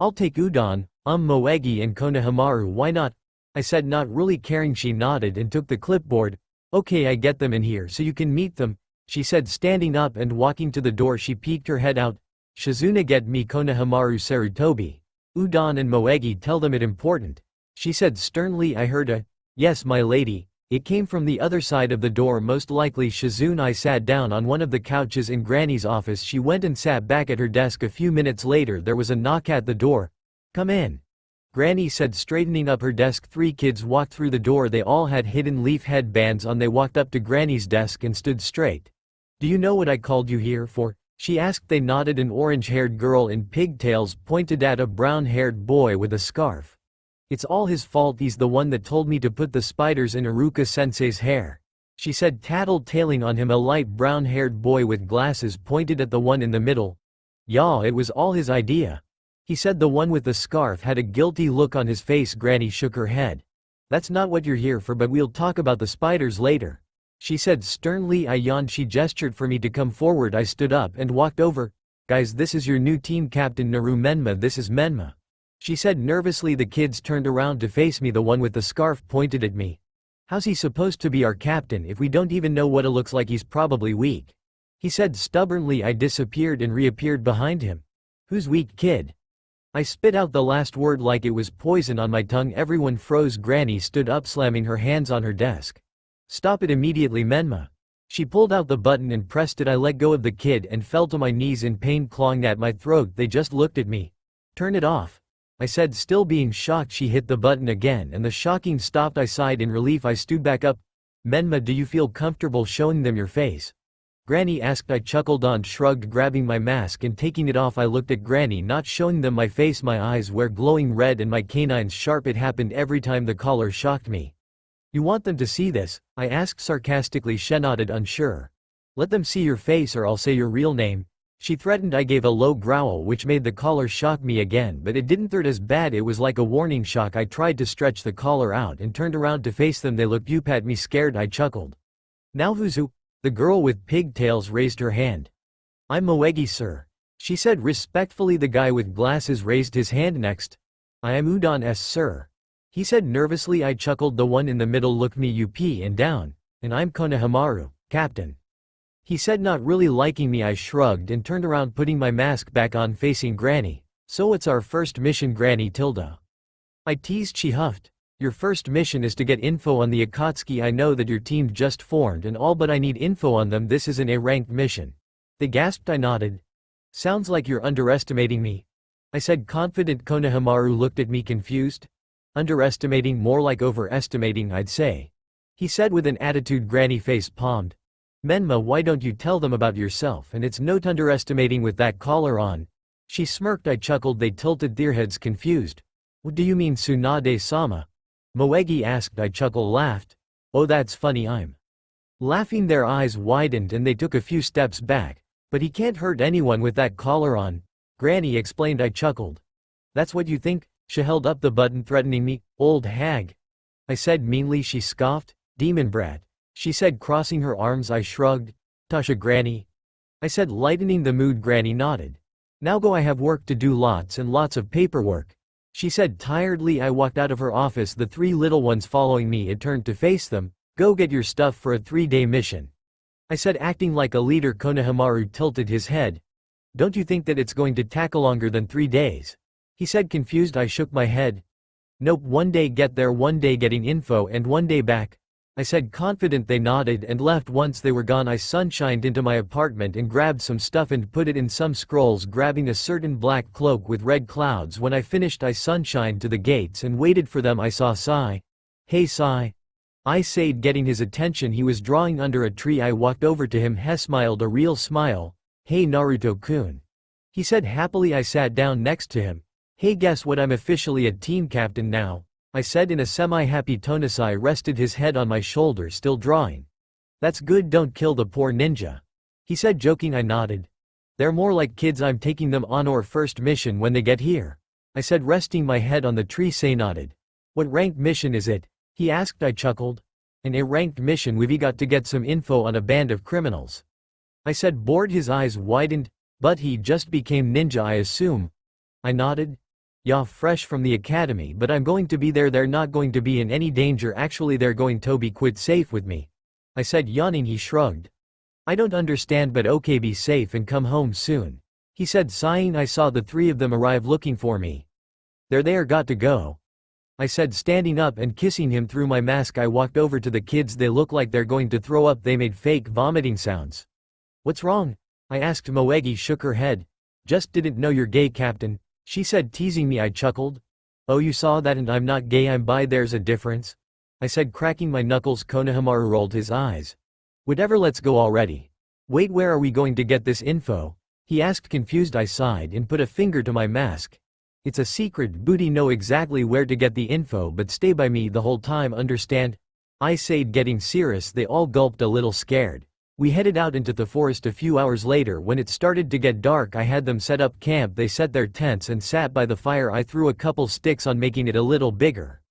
I'll take Udon, Moegi and Konohamaru. Why not? I said, not really caring. She nodded and took the clipboard. Okay, I get them in here so you can meet them, she said, standing up and walking to the door. She peeked her head out. Shizuna, get me Konohamaru, Sarutobi, Udon and Moegi. Tell them it important, she said sternly. I heard a, yes my lady. It came from the other side of the door, most likely Shizune. I sat down on one of the couches in Granny's office. She went and sat back at her desk. A few minutes later there was a knock at the door. Come in, Granny said, straightening up her desk. 3 kids walked through the door. They all had hidden leaf headbands on. They walked up to Granny's desk and stood straight. Do you know what I called you here for? She asked. They nodded. An orange-haired girl in pigtails pointed at a brown-haired boy with a scarf. It's all his fault. He's the one that told me to put the spiders in Iruka-sensei's hair, she said, tattle-tailing on him. A light brown-haired boy with glasses pointed at the one in the middle. Yeah, it was all his idea, he said. The one with the scarf had a guilty look on his face. Granny shook her head. That's not what you're here for, but we'll talk about the spiders later. She said sternly. I yawned. She gestured for me to come forward. I stood up and walked over. Guys, this is your new team captain Naru Menma. This is Menma. She said nervously. The kids turned around to face me. The one with the scarf pointed at me. How's he supposed to be our captain if we don't even know what it looks like? He's probably weak. He said stubbornly. I disappeared and reappeared behind him. Who's weak, kid? I spit out the last word like it was poison on my tongue. Everyone froze. Granny stood up, slamming her hands on her desk. Stop it immediately, Menma. She pulled out the button and pressed it. I let go of the kid and fell to my knees in pain, clawing at my throat. They just looked at me. Turn it off, I said, still being shocked. She hit the button again and the shocking stopped. I sighed in relief. I stood back up. Menma, do you feel comfortable showing them your face? Granny asked. I chuckled on, shrugged, grabbing my mask and taking it off. I looked at Granny, not showing them my face. My eyes were glowing red and my canines sharp. It happened every time the collar shocked me. You want them to see this? I asked sarcastically. She nodded, unsure. Let them see your face or I'll say your real name, she threatened. I gave a low growl which made the collar shock me again, but it didn't hurt as bad. It was like a warning shock. I tried to stretch the collar out and turned around to face them. They looked up at me scared. I chuckled. Now who's who? The girl with pigtails raised her hand. I'm Moegi, sir, she said respectfully. The guy with glasses raised his hand next. I am Udon-s, sir, he said nervously. I chuckled. The one in the middle looked me up and down. And I'm Konohamaru, captain, he said, not really liking me. I shrugged and turned around, putting my mask back on, facing Granny. So what's our first mission, Granny Tilda? I teased. She huffed. Your first mission is to get info on the Akatsuki. I know that your team just formed and all, but I need info on them. This is an A-ranked mission. They gasped. I nodded. Sounds like you're underestimating me, I said, confident. Konohamaru looked at me confused. Underestimating? More like overestimating, I'd say, he said with an attitude. Granny face palmed. Menma, why don't you tell them about yourself? And it's no underestimating with that collar on. She smirked. I chuckled. They tilted their heads confused. What do you mean, Tsunade-sama? Moegi asked. I chuckled, laughed. Oh, that's funny. I'm laughing. Their eyes widened and they took a few steps back. But he can't hurt anyone with that collar on, Granny explained. I chuckled. That's what you think? She held up the button, threatening me. Old hag, I said meanly. She scoffed. Demon brat, she said, crossing her arms. I shrugged. Tasha, Granny, I said, lightening the mood. Granny nodded. Now go, I have work to do, lots and lots of paperwork, she said tiredly. I walked out of her office, the three little ones following me. It turned to face them. Go get your stuff for a 3-day mission, I said, acting like a leader. Konohamaru tilted his head. Don't you think that it's going to take longer than 3 days? He said, confused. I shook my head. Nope, 1 day get there, 1 day getting info, and 1 day back, I said, confident. They nodded and left. Once they were gone, I sunshined into my apartment and grabbed some stuff and put it in some scrolls, grabbing a certain black cloak with red clouds. When I finished, I sunshined to the gates and waited for them. I saw Sai. Hey Sai, I said, getting his attention. He was drawing under a tree. I walked over to him. He smiled a real smile. Hey Naruto-kun, he said happily. I sat down next to him. Hey, guess what? I'm officially a team captain now, I said in a semi-happy tone. Sai rested his head on my shoulder, still drawing. That's good, don't kill the poor ninja, he said, joking. I nodded. They're more like kids. I'm taking them on our first mission when they get here, I said, resting my head on the tree. Sai nodded. What ranked mission is it? He asked. I chuckled. An A-ranked mission. We've got to get some info on a band of criminals, I said, bored. His eyes widened. But he just became ninja, I assume? I nodded. Yeah, fresh from the academy, but I'm going to be there. They're not going to be in any danger. Actually, they're going to be quite safe with me, I said, yawning. He shrugged. I don't understand, but okay, be safe and come home soon, he said, sighing. I saw the three of them arrive looking for me. They're there, got to go, I said, standing up and kissing him through my mask. I walked over to the kids. They look like they're going to throw up. They made fake vomiting sounds. What's wrong? I asked. Moegi shook her head. Just didn't know you're gay, Captain, she said, teasing me. I chuckled. Oh, you saw that? And I'm not gay, I'm bi. There's a difference, I said, cracking my knuckles. Konohamaru rolled his eyes. Whatever, let's go already. Wait, where are we going to get this info? He asked, confused. I sighed and put a finger to my mask. It's a secret. Booty know exactly where to get the info, but stay by me the whole time, understand? I said, getting serious. They all gulped, a little scared. We headed out into the forest. A few hours later, when it started to get dark, I had them set up camp. They set their tents and sat by the fire. I threw a couple sticks on, making it a little bigger.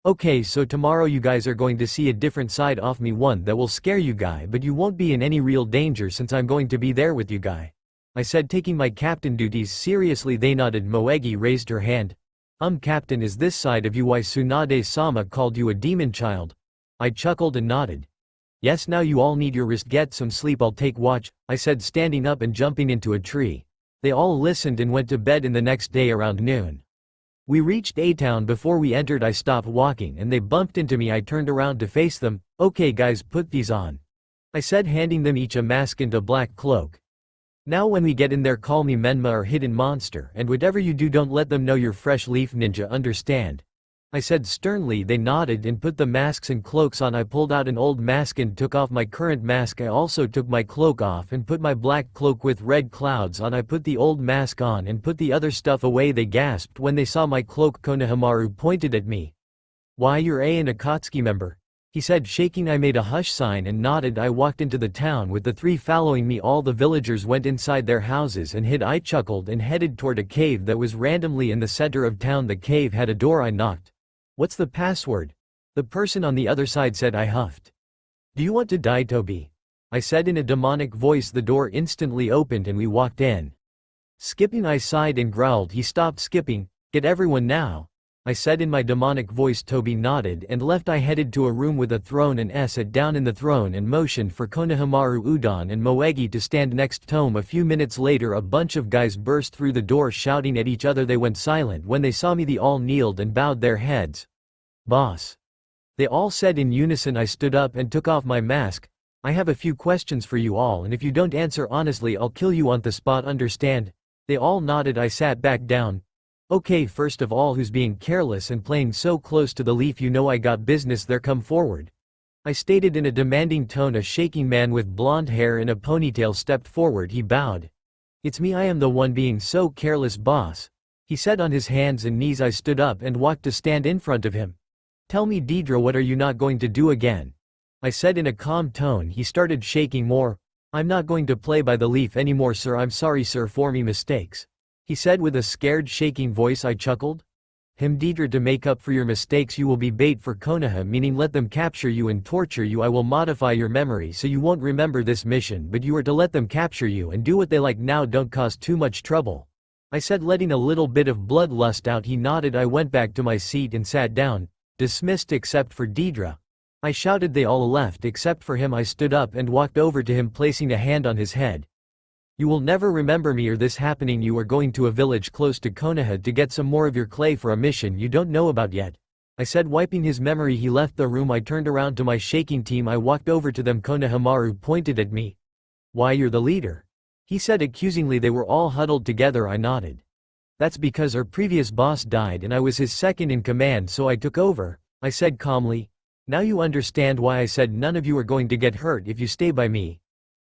Okay, so tomorrow you guys are going to see a different side of me, one that will scare you guy, but you won't be in any real danger since I'm going to be there with you guy. I said, taking my captain duties seriously. They nodded. Moegi raised her hand. Captain, is this side of you why Tsunade-sama called you a demon child? I chuckled and nodded. Yes, now you all need your rest. Get some sleep, I'll take watch, I said, standing up and jumping into a tree. They all listened and went to bed. In the next day around noon, we reached A-town. Before we entered I stopped walking and they bumped into me. I turned around to face them. Okay guys, put these on, I said, handing them each a mask and a black cloak. Now when we get in there, call me Menma or Hidden Monster, and whatever you do don't let them know you're Fresh Leaf Ninja, understand? I said sternly. They nodded and put the masks and cloaks on. I pulled out an old mask and took off my current mask. I also took my cloak off and put my black cloak with red clouds on. I put the old mask on and put the other stuff away. They gasped when they saw my cloak. Konohamaru pointed at me. Why, you're an Akatsuki member, he said, shaking. I made a hush sign and nodded. I walked into the town with the three following me. All the villagers went inside their houses and hid. I chuckled and headed toward a cave that was randomly in the center of town. The cave had a door. I knocked. What's the password? The person on the other side said. I huffed. Do you want to die, Toby? I said in a demonic voice. The door instantly opened and we walked in. Skipping, I sighed and growled. He stopped skipping. Get everyone now, I said in my demonic voice. Toby nodded and left. I headed to a room with a throne and sat down in the throne and motioned for Konohamaru, Udon and Moegi to stand next to him. A few minutes later a bunch of guys burst through the door shouting at each other. They went silent when they saw me. They all kneeled and bowed their heads. Boss, they all said in unison. I stood up and took off my mask. I have a few questions for you all, and if you don't answer honestly I'll kill you on the spot, understand? They all nodded. I sat back down. Okay, first of all, who's being careless and playing so close to the leaf? You know I got business there, come forward, I stated in a demanding tone. A shaking man with blonde hair and a ponytail stepped forward. He bowed. It's me, I am the one being so careless, boss, he said on his hands and knees. I stood up and walked to stand in front of him. Tell me, Deidre, what are you not going to do again? I said in a calm tone. He started shaking more. I'm not going to play by the leaf anymore, sir. I'm sorry, sir, for me mistakes, he said with a scared, shaking voice. I chuckled. Deidre, to make up for your mistakes you will be bait for Konoha, meaning let them capture you and torture you. I will modify your memory so you won't remember this mission, but you are to let them capture you and do what they like. Now don't cause too much trouble, I said, letting a little bit of bloodlust out. He nodded. I went back to my seat and sat down. Dismissed except for Deidre, I shouted. They all left except for him. I stood up and walked over to him, placing a hand on his head. You will never remember me or this happening. You are going to a village close to Konoha to get some more of your clay for a mission you don't know about yet, I said, wiping his memory. He left the room. I turned around to my shaking team. I walked over to them. Konohamaru pointed at me. Why, you're the leader, he said accusingly. They were all huddled together. I nodded. That's because our previous boss died and I was his second in command, so I took over, I said calmly. Now you understand why I said none of you are going to get hurt if you stay by me,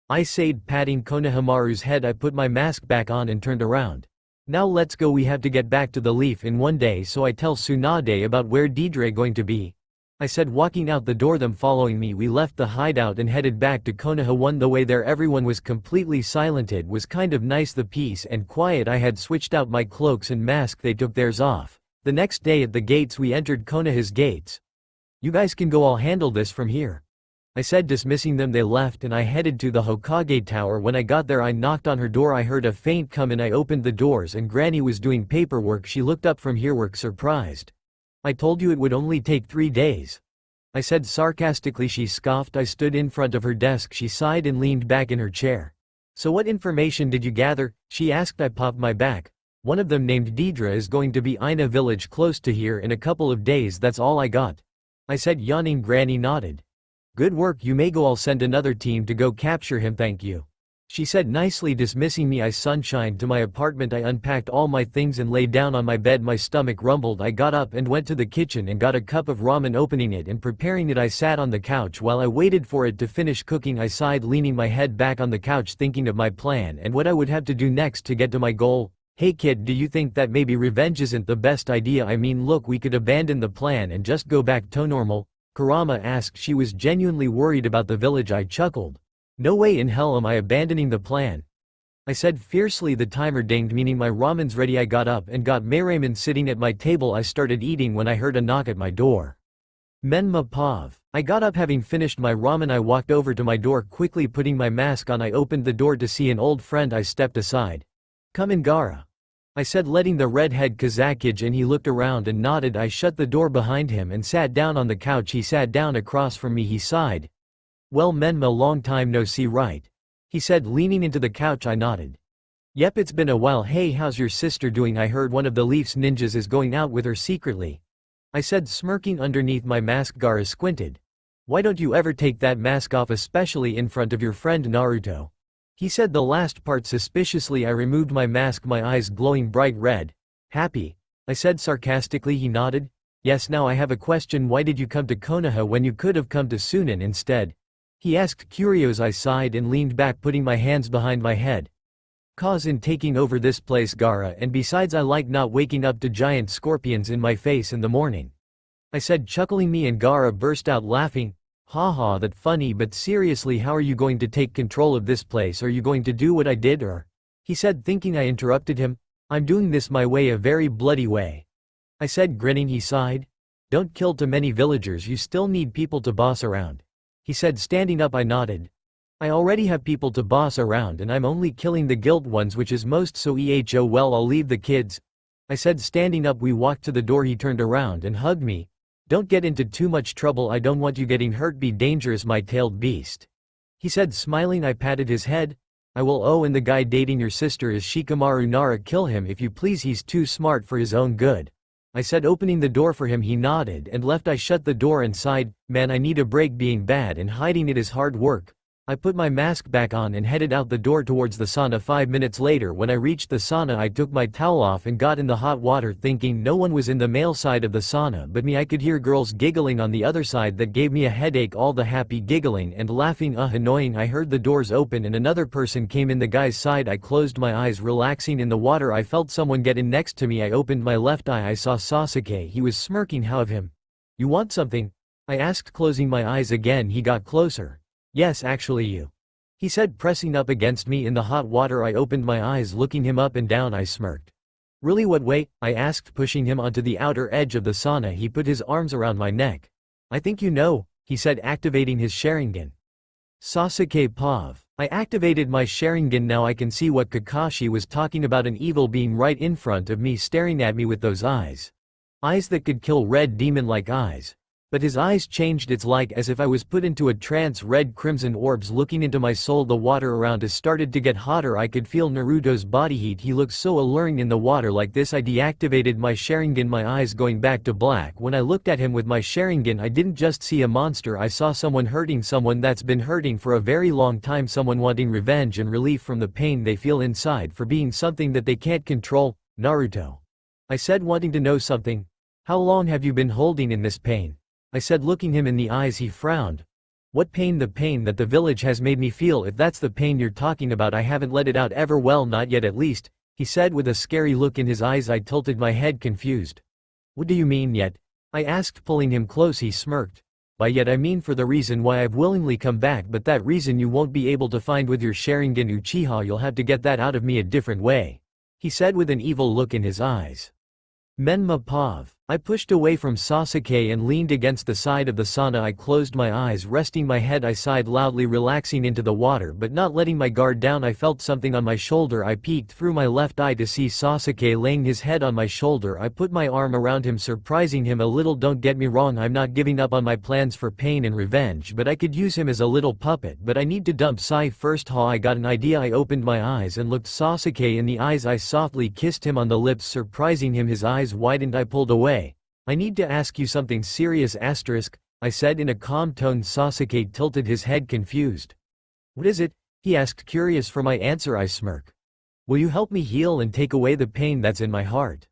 I said, patting Konohamaru's head. I put my mask back on and turned around. Now let's go. We have to get back to the leaf in one day, so I tell Tsunade about where Deidre going to be, I said, walking out the door. Them following me. We left the hideout and headed back to Konoha. On the way there everyone was completely silent. It was kind of nice, the peace and quiet. I had switched out my cloaks and mask. They took theirs off. The next day at the gates we entered Konoha's gates. You guys can go, I'll handle this from here, I said, dismissing them. They left and I headed to the Hokage Tower. When I got there I knocked on her door. I heard a faint come and I opened the doors and Granny was doing paperwork. She looked up from her work surprised. I told you it would only take 3 days, I said sarcastically. She scoffed. I stood in front of her desk. She sighed and leaned back in her chair. So what information did you gather? She asked. I popped my back. One of them, named Deidre, is going to be in a village close to here in a couple of days. That's all I got, I said, yawning. Granny nodded. Good work, you may go. I'll send another team to go capture him. Thank you, she said nicely, dismissing me. I sunshined to my apartment. I unpacked all my things and lay down on my bed. My stomach rumbled. I got up and went to the kitchen and got a cup of ramen. Opening it and preparing it, I sat on the couch while I waited for it to finish cooking. I sighed, leaning my head back on the couch, thinking of my plan and what I would have to do next to get to my goal. Hey kid, do you think that maybe revenge isn't the best idea? I mean, look, we could abandon the plan and just go back to normal, Kurama asked. She was genuinely worried about the village. I chuckled. No way in hell am I abandoning the plan, I said fiercely. The timer dinged, meaning my ramen's ready. I got up and got my ramen sitting at my table. I started eating when I heard a knock at my door. Menma Pav. I got up having finished my ramen. I walked over to my door quickly putting my mask on. I opened the door to see an old friend. I stepped aside. Come in Gara. I said letting the redhead Kazakij and he looked around and nodded. I shut the door behind him and sat down on the couch. He sat down across from me. He sighed. Well Menma, long time no see, right? He said leaning into the couch. I nodded. Yep, it's been a while. Hey, how's your sister doing? I heard one of the Leafs ninjas is going out with her secretly. I said smirking underneath my mask. Gara squinted. Why don't you ever take that mask off, especially in front of your friend Naruto? He said the last part suspiciously. I removed my mask, my eyes glowing bright red. Happy? I said sarcastically. He nodded. Yes, now I have a question. Why did you come to Konoha when you could have come to Sunan instead? He asked curious. I sighed and leaned back putting my hands behind my head. Cause in taking over this place Gara, and besides I like not waking up to giant scorpions in my face in the morning. I said chuckling. Me and Gara burst out laughing. Haha, that funny, but seriously, how are you going to take control of this place? Are you going to do what I did or? He said thinking. I interrupted him. I'm doing this my way, a very bloody way. I said grinning. He sighed. Don't kill too many villagers, you still need people to boss around. He said standing up. I nodded. I already have people to boss around and I'm only killing the guilt ones, which is most, so well I'll leave the kids. I said standing up. We walked to the door. He turned around and hugged me. Don't get into too much trouble, I don't want you getting hurt, be dangerous my tailed beast. He said smiling. I patted his head. I will. Oh, and the guy dating your sister is Shikamaru Nara, kill him if you please, he's too smart for his own good. I said opening the door for him. He nodded and left. I shut the door and sighed, man I need a break, being bad and hiding it is hard work. I put my mask back on and headed out the door towards the sauna. 5 minutes later when I reached the sauna I took my towel off and got in the hot water thinking no one was in the male side of the sauna but me. I could hear girls giggling on the other side. That gave me a headache, all the happy giggling and laughing annoying. I heard the doors open and another person came in the guy's side. I closed my eyes relaxing in the water. I felt someone get in next to me. I opened my left eye. I saw Sasuke. He was smirking. How of him? You want something? I asked closing my eyes again. He got closer. Yes, actually you. He said pressing up against me in the hot water. I opened my eyes looking him up and down. I smirked. Really, what way? I asked pushing him onto the outer edge of the sauna. He put his arms around my neck. I think you know, he said activating his Sharingan. Sasuke Pav. I activated my Sharingan. Now I can see what Kakashi was talking about, an evil being right in front of me staring at me with those eyes. Eyes that could kill, red demon-like eyes. But his eyes changed, it's like as if I was put into a trance, red crimson orbs looking into my soul. The water around us started to get hotter. I could feel Naruto's body heat. He looked so alluring in the water like this. I deactivated my Sharingan, my eyes going back to black. When I looked at him with my Sharingan I didn't just see a monster, I saw someone hurting, someone that's been hurting for a very long time, someone wanting revenge and relief from the pain they feel inside for being something that they can't control. Naruto. I said wanting to know something. How long have you been holding in this pain? I said looking him in the eyes. He frowned. What pain? The pain that the village has made me feel. If that's the pain you're talking about, I haven't let it out ever. Well, not yet at least, he said with a scary look in his eyes. I tilted my head confused. What do you mean yet? I asked pulling him close. He smirked. By yet I mean for the reason why I've willingly come back, but that reason you won't be able to find with your Sharingan Uchiha. You'll have to get that out of me a different way, he said with an evil look in his eyes. Menma Pav. I pushed away from Sasuke and leaned against the side of the sauna. I closed my eyes, resting my head. I sighed loudly, relaxing into the water but not letting my guard down. I felt something on my shoulder. I peeked through my left eye to see Sasuke laying his head on my shoulder. I put my arm around him, surprising him a little. Don't get me wrong, I'm not giving up on my plans for pain and revenge, but I could use him as a little puppet. But I need to dump Sai first. I got an idea. I opened my eyes and looked Sasuke in the eyes. I softly kissed him on the lips, surprising him. His eyes widened. I pulled away. I need to ask you something serious, asterisk, I said in a calm tone. Sasuke tilted his head confused. What is it? He asked curious for my answer. I smirk. Will you help me heal and take away the pain that's in my heart?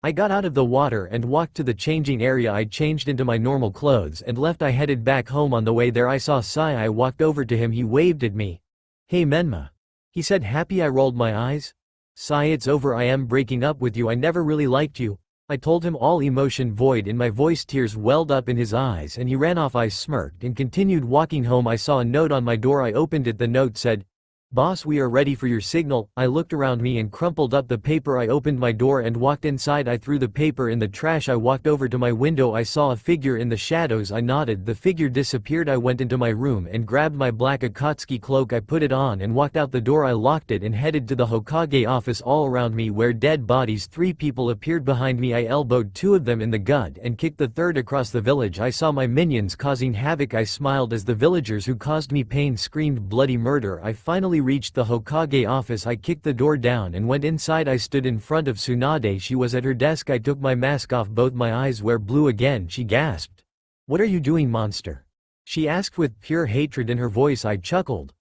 I got out of the water and walked to the changing area. I changed into my normal clothes and left. I headed back home. On the way there I saw Sai. I walked over to him. He waved at me. Hey Menma. He said happy. I rolled my eyes. Sai, it's over. I am breaking up with you. I never really liked you, I told him, all emotion void in my voice. Tears welled up in his eyes and he ran off. I smirked and continued walking home. I saw a note on my door. I opened it. The note said, Boss, we are ready for your signal. I looked around me and crumpled up the paper. I opened my door and walked inside. I threw the paper in the trash. I walked over to my window. I saw a figure in the shadows. I nodded. The figure disappeared. I went into my room and grabbed my black Akatsuki cloak. I put it on and walked out the door. I locked it and headed to the Hokage office. All around me were dead bodies. 3 people appeared behind me. I elbowed 2 of them in the gut and kicked the third across the village. I saw my minions causing havoc. I smiled as the villagers who caused me pain screamed bloody murder. I finally reached the Hokage office. I kicked the door down and went inside. I stood in front of Tsunade. She was at her desk. I took my mask off. Both my eyes were blue again. She gasped. "What are you doing, monster?" she asked with pure hatred in her voice. I chuckled.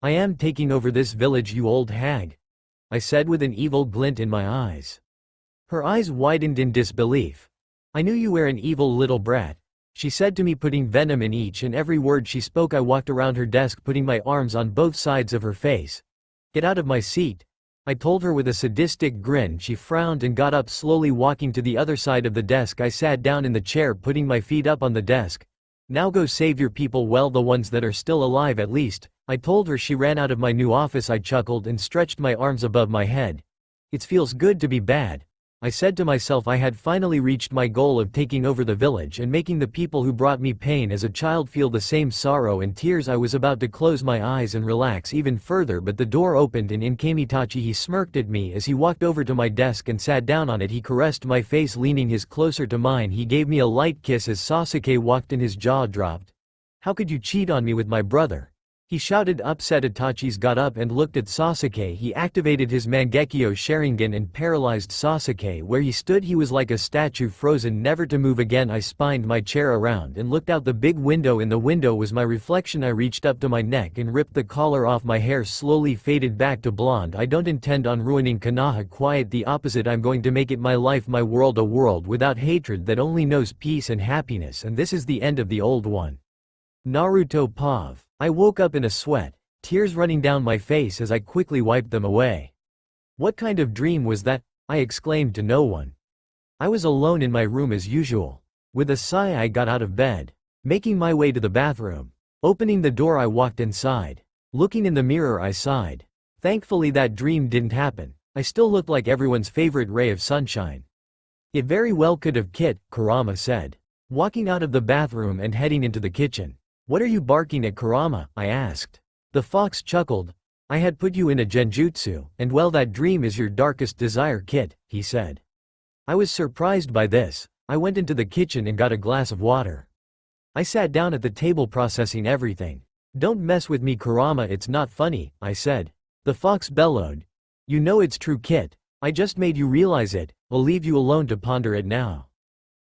"I am taking over this village, you old hag," I said with an evil glint in my eyes. Her eyes widened in disbelief. "I knew you were an evil little brat," she said to me, putting venom in each and every word she spoke. I walked around her desk, putting my arms on both sides of her face. "Get out of my seat," I told her with a sadistic grin. She frowned and got up, slowly walking to the other side of the desk. I sat down in the chair, putting my feet up on the desk. "Now go save your people, well, the ones that are still alive at least," I told her. She ran out of my new office. I chuckled and stretched my arms above my head. "It feels good to be bad," I said to myself. I had finally reached my goal of taking over the village and making the people who brought me pain as a child feel the same sorrow and tears. I was about to close my eyes and relax even further, but the door opened and in came Itachi. He smirked at me as he walked over to my desk and sat down on it. He caressed my face, leaning his closer to mine. He gave me a light kiss as Sasuke walked in. His jaw dropped. "How could you cheat on me with my brother?" he shouted, upset. Itachi's got up and looked at Sasuke. He activated his Mangekyo Sharingan and paralyzed Sasuke. Where he stood, he was like a statue, frozen, never to move again. I spined my chair around and looked out the big window. In the window was my reflection. I reached up to my neck and ripped the collar off. My hair slowly faded back to blonde. I don't intend on ruining Konoha, quite the opposite. I'm going to make it my life, my world, a world without hatred that only knows peace and happiness, and this is the end of the old one. Naruto Pav. I woke up in a sweat, tears running down my face as I quickly wiped them away. "What kind of dream was that?" I exclaimed to no one. I was alone in my room as usual. With a sigh, I got out of bed, making my way to the bathroom. Opening the door, I walked inside. Looking in the mirror, I sighed. Thankfully that dream didn't happen. I still looked like everyone's favorite ray of sunshine. "It very well could have, Kit," Kurama said, walking out of the bathroom and heading into the kitchen. "What are you barking at, Kurama?" I asked. The fox chuckled. "I had put you in a genjutsu, and well, that dream is your darkest desire, Kit," he said. I was surprised by this. I went into the kitchen and got a glass of water. I sat down at the table processing everything. "Don't mess with me, Kurama, it's not funny," I said. The fox bellowed. "You know it's true, Kit. I just made you realize it. I'll leave you alone to ponder it now,"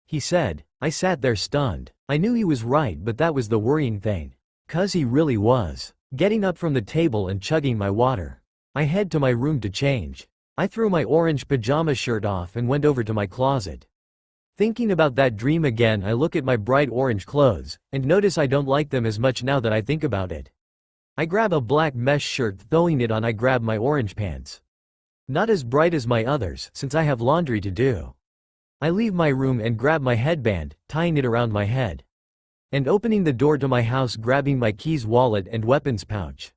he said. I sat there stunned. I knew he was right, but that was the worrying thing. 'Cause he really was. Getting up from the table and chugging my water. I head to my room to change. I threw my orange pajama shirt off and went over to my closet. Thinking about that dream again, I look at my bright orange clothes, and notice I don't like them as much now that I think about it. I grab a black mesh shirt, throwing it on. I grab my orange pants. Not as bright as my others, since I have laundry to do. I leave my room and grab my headband, tying it around my head. And opening the door to my house, grabbing my keys, wallet, and weapons pouch.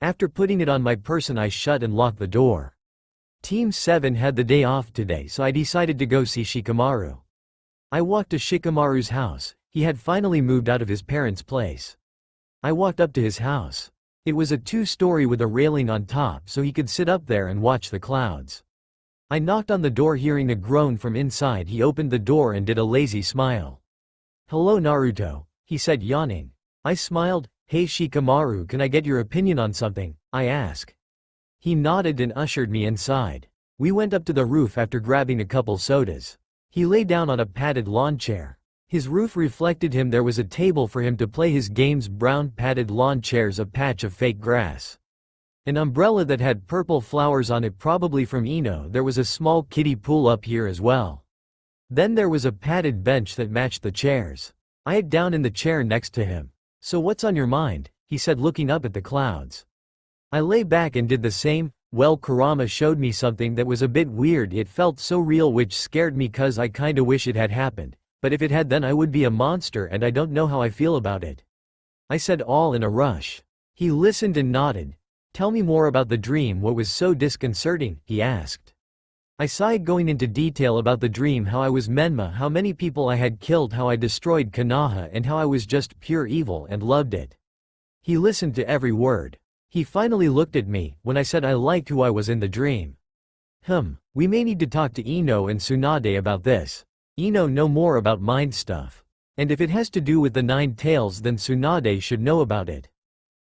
After putting it on my person, I shut and locked the door. Team 7 had the day off today, so I decided to go see Shikamaru. I walked to Shikamaru's house. He had finally moved out of his parents' place. I walked up to his house. It was a 2-story with a railing on top so he could sit up there and watch the clouds. I knocked on the door, hearing a groan from inside. He opened the door and did a lazy smile. "Hello, Naruto," he said, yawning. I smiled. "Hey Shikamaru, can I get your opinion on something?" I asked. He nodded and ushered me inside. We went up to the roof after grabbing a couple sodas. He lay down on a padded lawn chair. His roof reflected him. There was a table for him to play his games, brown padded lawn chairs, a patch of fake grass. An umbrella that had purple flowers on it, probably from Ino. There was a small kiddie pool up here as well. Then there was a padded bench that matched the chairs. I sat down in the chair next to him. "So what's on your mind?" he said, looking up at the clouds. I lay back and did the same. "Well, Kurama showed me something that was a bit weird. It felt so real, which scared me, 'cause I kinda wish it had happened. But if it had, then I would be a monster, and I don't know how I feel about it," I said, all in a rush. He listened and nodded. Tell me more about the dream. What was so disconcerting? He asked. I sighed, going into detail about the dream, how I was Menma, how many people I had killed, how I destroyed Konoha, and how I was just pure evil and loved it. He listened to every word. He finally looked at me when I said I liked who I was in the dream. We may need to talk to Ino and Tsunade about this. Ino know more about mind stuff. And if it has to do with the 9 tails, then Tsunade should know about it.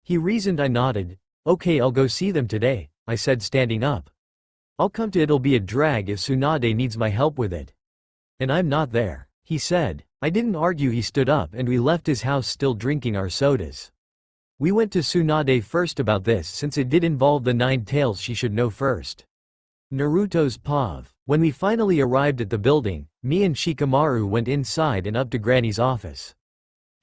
He reasoned. I nodded. Okay, I'll go see them today, I said, standing up. I'll come to. It'll be a drag if Tsunade needs my help with it. And I'm not there, he said. I didn't argue. He stood up and we left his house, still drinking our sodas. We went to Tsunade first about this, since it did involve the 9 tails. She should know first. Naruto's POV. When we finally arrived at the building, me and Shikamaru went inside and up to Granny's office.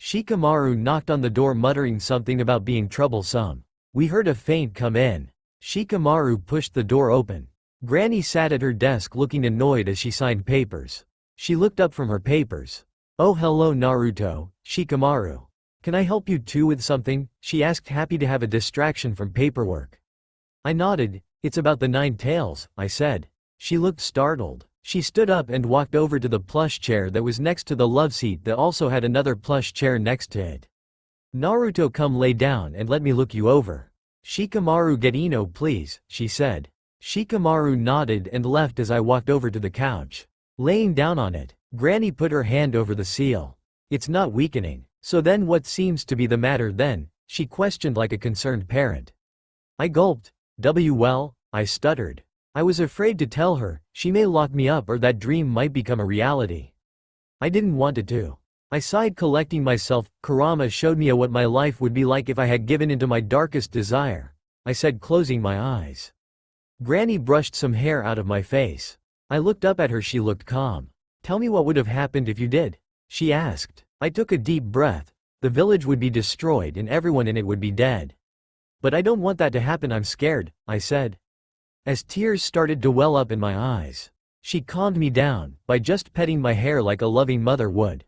Shikamaru knocked on the door, muttering something about being troublesome. We heard a feint come in. Shikamaru pushed the door open. Granny sat at her desk looking annoyed as she signed papers. She looked up from her papers. Oh, hello Naruto, Shikamaru. Can I help you too with something? She asked, happy to have a distraction from paperwork. I nodded. It's about the 9 tails, I said. She looked startled. She stood up and walked over to the plush chair that was next to the love seat that also had another plush chair next to it. Naruto, come lay down and let me look you over. Shikamaru, get Ino please, she said. Shikamaru nodded and left as I walked over to the couch. Laying down on it, Granny put her hand over the seal. It's not weakening. So then what seems to be the matter then? She questioned like a concerned parent. I gulped. Well, I stuttered. I was afraid to tell her. She may lock me up or that dream might become a reality. I didn't want it to. I sighed, collecting myself. Kurama showed me what my life would be like if I had given into my darkest desire, I said, closing my eyes. Granny brushed some hair out of my face. I looked up at her. She looked calm. Tell me what would have happened if you did, she asked. I took a deep breath. The village would be destroyed and everyone in it would be dead. But I don't want that to happen. I'm scared, I said. As tears started to well up in my eyes, she calmed me down by just petting my hair like a loving mother would.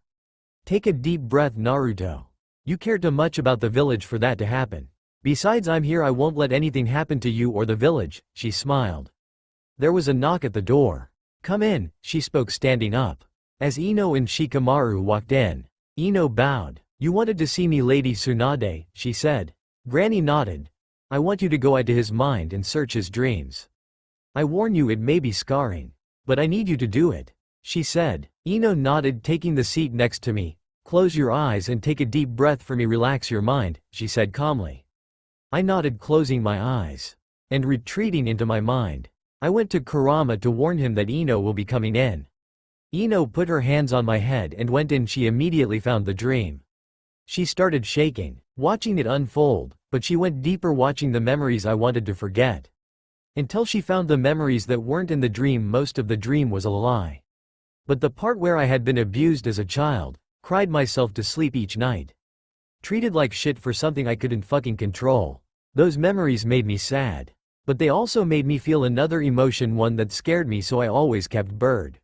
Take a deep breath, Naruto. You care too much about the village for that to happen. Besides, I'm here. I won't let anything happen to you or the village, she smiled. There was a knock at the door. Come in, she spoke, standing up. As Ino and Shikamaru walked in, Ino bowed. You wanted to see me, Lady Tsunade, she said. Granny nodded. I want you to go into his mind and search his dreams. I warn you, it may be scarring. But I need you to do it, she said. Ino nodded, taking the seat next to me. Close your eyes and take a deep breath for me. Relax your mind, she said calmly. I nodded, closing my eyes and retreating into my mind. I went to Kurama to warn him that Ino will be coming in. Ino put her hands on my head and went in. She immediately found the dream. She started shaking, watching it unfold, but she went deeper, watching the memories I wanted to forget. Until she found the memories that weren't in the dream. Most of the dream was a lie. But the part where I had been abused as a child, cried myself to sleep each night. Treated like shit for something I couldn't fucking control. Those memories made me sad. But they also made me feel another emotion, one that scared me, so I always kept buried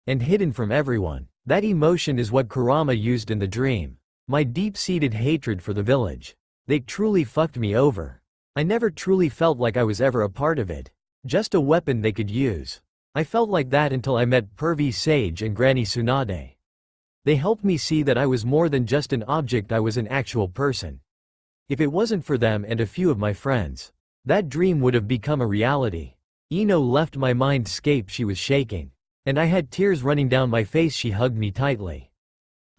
and hidden from everyone. That emotion is what Kurama used in the dream. My deep-seated hatred for the village. They truly fucked me over. I never truly felt like I was ever a part of it. Just a weapon they could use. I felt like that until I met Pervy Sage and Granny Tsunade. They helped me see that I was more than just an object. I was an actual person. If it wasn't for them and a few of my friends, that dream would have become a reality. Ino left my mindscape. She was shaking. And I had tears running down my face. She hugged me tightly.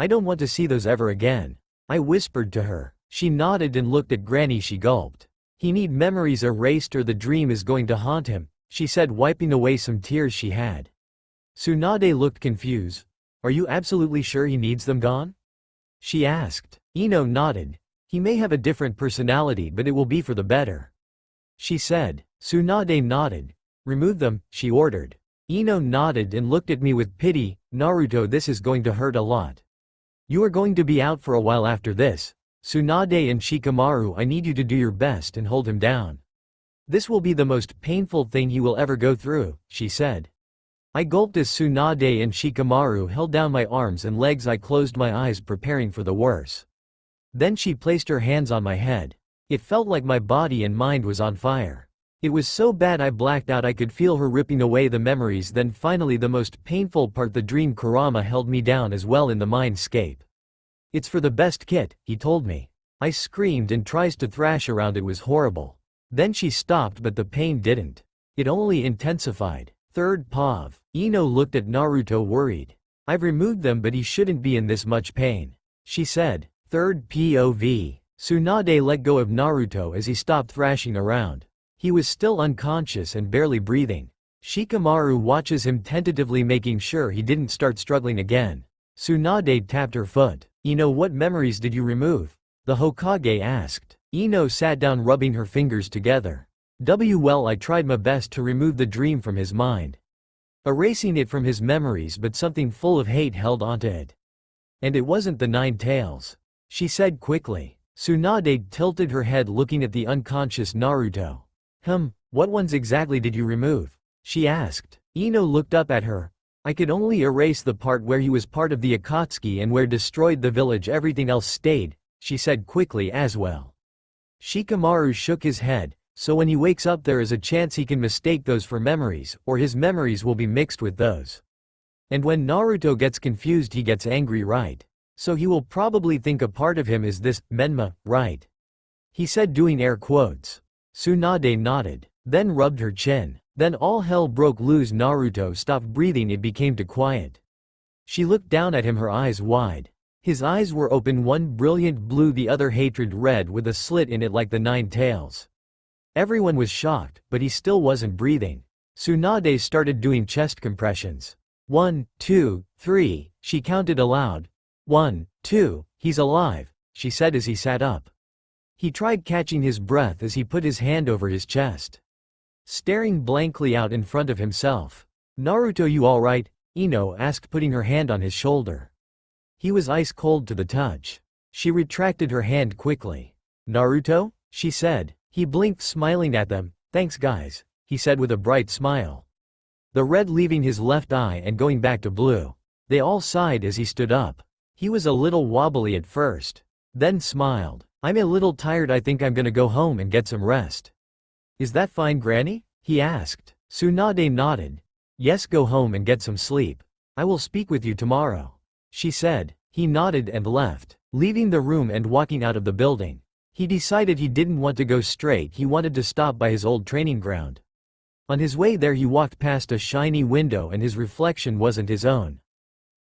I don't want to see those ever again, I whispered to her. She nodded and looked at Granny. She gulped. He need memories erased or the dream is going to haunt him, she said, wiping away some tears she had. Tsunade looked confused. Are you absolutely sure he needs them gone? She asked. Ino nodded. He may have a different personality, but it will be for the better, she said. Tsunade nodded. Remove them, she ordered. Ino nodded and looked at me with pity. Naruto, this is going to hurt a lot. You are going to be out for a while after this. Tsunade and Shikamaru, I need you to do your best and hold him down. This will be the most painful thing he will ever go through, she said. I gulped as Tsunade and Shikamaru held down my arms and legs. I closed my eyes, preparing for the worst. Then she placed her hands on my head. It felt like my body and mind was on fire. It was so bad I blacked out. I could feel her ripping away the memories. Then finally the most painful part, the dream. Kurama held me down as well in the mindscape. It's for the best, Kit, he told me. I screamed and tried to thrash around. It was horrible. Then she stopped, but the pain didn't. It only intensified. Third POV. Ino looked at Naruto worried. I've removed them, but he shouldn't be in this much pain, she said. Third POV. Tsunade let go of Naruto as he stopped thrashing around. He was still unconscious and barely breathing. Shikamaru watches him tentatively, making sure he didn't start struggling again. Tsunade tapped her foot. Ino, what memories did you remove? The Hokage asked. Ino sat down, rubbing her fingers together. Well, I tried my best to remove the dream from his mind, erasing it from his memories, but something full of hate held onto it. And it wasn't the 9 tails, she said quickly. Tsunade tilted her head, looking at the unconscious Naruto. What ones exactly did you remove? She asked. Ino looked up at her. I could only erase the part where he was part of the Akatsuki and where destroyed the village. Everything else stayed, she said quickly as well. Shikamaru shook his head. So when he wakes up, there is a chance he can mistake those for memories, or his memories will be mixed with those. And when Naruto gets confused, he gets angry, right? So he will probably think a part of him is this Menma, right? He said, doing air quotes. Tsunade nodded, then rubbed her chin. Then all hell broke loose. Naruto stopped breathing. It became too quiet. She looked down at him, her eyes wide. His eyes were open, one brilliant blue, the other hatred red with a slit in it like the 9 tails. Everyone was shocked, but he still wasn't breathing. Tsunade started doing chest compressions. 1, 2, 3, she counted aloud. 1, 2, he's alive, she said as he sat up. He tried catching his breath as he put his hand over his chest, staring blankly out in front of himself. Naruto, you alright? Ino asked, putting her hand on his shoulder. He was ice cold to the touch. She retracted her hand quickly. Naruto? She said. He blinked, smiling at them. Thanks guys, he said with a bright smile, the red leaving his left eye and going back to blue. They all sighed as he stood up. He was a little wobbly at first, then smiled. I'm a little tired. I think I'm gonna go home and get some rest. Is that fine, Granny? He asked. Tsunade nodded. Yes, go home and get some sleep. I will speak with you tomorrow, she said. He nodded and left, leaving the room and walking out of the building. He decided he didn't want to go straight. He wanted to stop by his old training ground. On his way there, he walked past a shiny window and his reflection wasn't his own.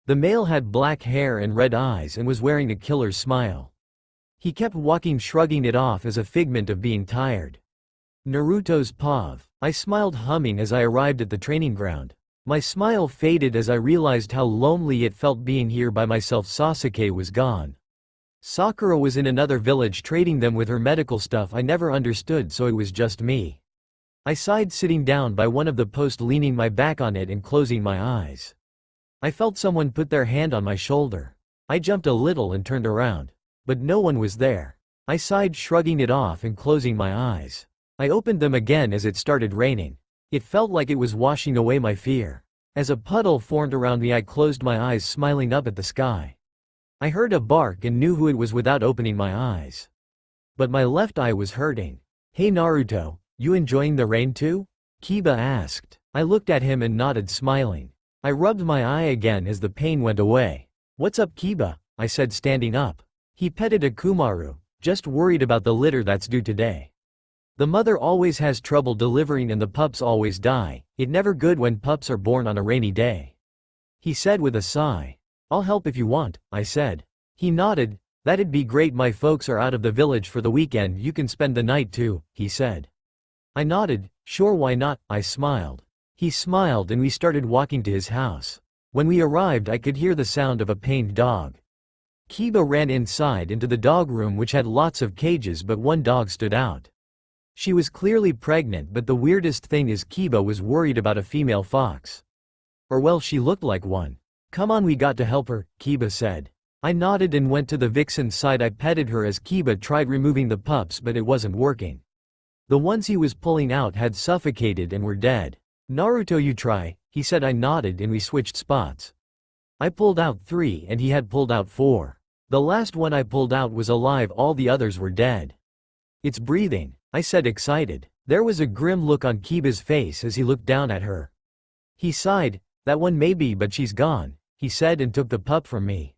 The male had black hair and red eyes and was wearing a killer's smile. He kept walking, shrugging it off as a figment of being tired. Naruto's POV. I smiled, humming as I arrived at the training ground. My smile faded as I realized how lonely it felt being here by myself. Sasuke was gone. Sakura was in another village trading them with her medical stuff. I never understood, so it was just me. I sighed, sitting down by one of the posts, leaning my back on it and closing my eyes. I felt someone put their hand on my shoulder. I jumped a little and turned around, but no one was there. I sighed, shrugging it off and closing my eyes. I opened them again as it started raining. It felt like it was washing away my fear. As a puddle formed around me, I closed my eyes, smiling up at the sky. I heard a bark and knew who it was without opening my eyes. But my left eye was hurting. Hey Naruto, you enjoying the rain too? Kiba asked. I looked at him and nodded, smiling. I rubbed my eye again as the pain went away. What's up, Kiba? I said, standing up. He petted Akumaru, just worried about the litter that's due today. The mother always has trouble delivering and the pups always die. It never good when pups are born on a rainy day, he said with a sigh. I'll help if you want, I said. He nodded. That'd be great. My folks are out of the village for the weekend. You can spend the night too, he said. I nodded. Sure, why not? I smiled. He smiled and we started walking to his house. When we arrived, I could hear the sound of a pained dog. Kiba ran inside into the dog room, which had lots of cages, but one dog stood out. She was clearly pregnant, but the weirdest thing is Kiba was worried about a female fox. Or well, she looked like one. Come on, we got to help her, Kiba said. I nodded and went to the vixen's side. I petted her as Kiba tried removing the pups, but it wasn't working. The ones he was pulling out had suffocated and were dead. Naruto, you try, he said. I nodded and we switched spots. I pulled out 3 and he had pulled out 4. The last one I pulled out was alive, all the others were dead. It's breathing, I said excited. There was a grim look on Kiba's face as he looked down at her. He sighed, that one maybe but she's gone, he said and took the pup from me.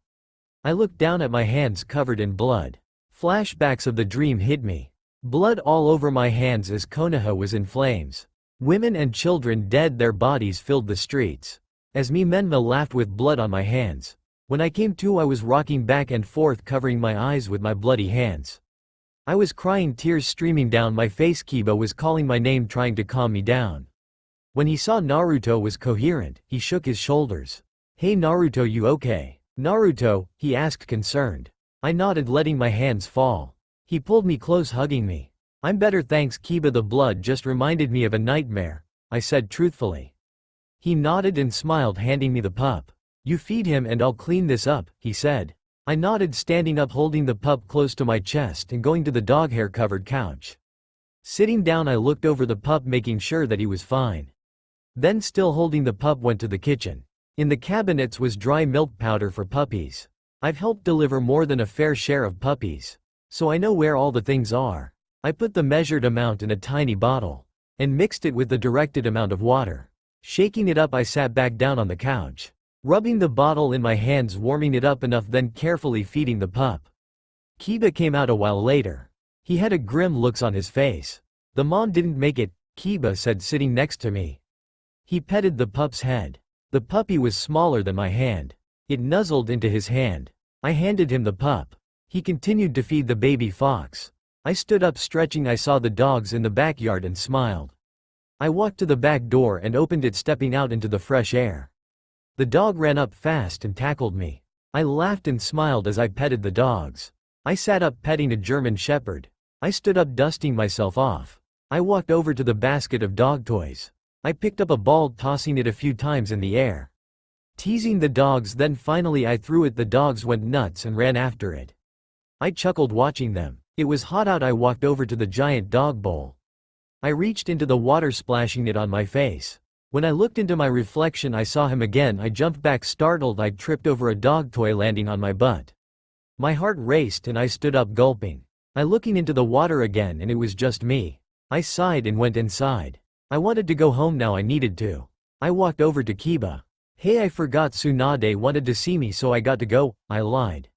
I looked down at my hands covered in blood. Flashbacks of the dream hit me. Blood all over my hands as Konoha was in flames. Women and children dead, their bodies filled the streets. As me Menma laughed with blood on my hands. When I came to I was rocking back and forth covering my eyes with my bloody hands. I was crying, tears streaming down my face. Kiba was calling my name trying to calm me down. When he saw Naruto was coherent, he shook his shoulders. Hey Naruto, you okay? Naruto, he asked concerned. I nodded letting my hands fall. He pulled me close hugging me. I'm better thanks Kiba, the blood just reminded me of a nightmare, I said truthfully. He nodded and smiled handing me the pup. You feed him and I'll clean this up, he said. I nodded standing up holding the pup close to my chest and going to the dog hair covered couch. Sitting down I looked over the pup making sure that he was fine. Then still holding the pup went to the kitchen. In the cabinets was dry milk powder for puppies. I've helped deliver more than a fair share of puppies, so I know where all the things are. I put the measured amount in a tiny bottle and mixed it with the directed amount of water. Shaking it up I sat back down on the couch, rubbing the bottle in my hands, warming it up enough, then carefully feeding the pup. Kiba came out a while later. He had a grim look on his face. The mom didn't make it, Kiba said sitting next to me. He petted the pup's head. The puppy was smaller than my hand. It nuzzled into his hand. I handed him the pup. He continued to feed the baby fox. I stood up stretching. I saw the dogs in the backyard and smiled. I walked to the back door and opened it, stepping out into the fresh air. The dog ran up fast and tackled me. I laughed and smiled as I petted the dogs. I sat up petting a German shepherd. I stood up dusting myself off. I walked over to the basket of dog toys. I picked up a ball, tossing it a few times in the air, teasing the dogs, then finally I threw it. The dogs went nuts and ran after it. I chuckled watching them. It was hot out. I walked over to the giant dog bowl. I reached into the water, splashing it on my face. When I looked into my reflection I saw him again. I jumped back startled. I tripped over a dog toy landing on my butt. My heart raced and I stood up gulping. I looking into the water again and it was just me. I sighed and went inside. I wanted to go home now. I needed to. I walked over to Kiba. Hey, I forgot Tsunade wanted to see me so I got to go, I lied.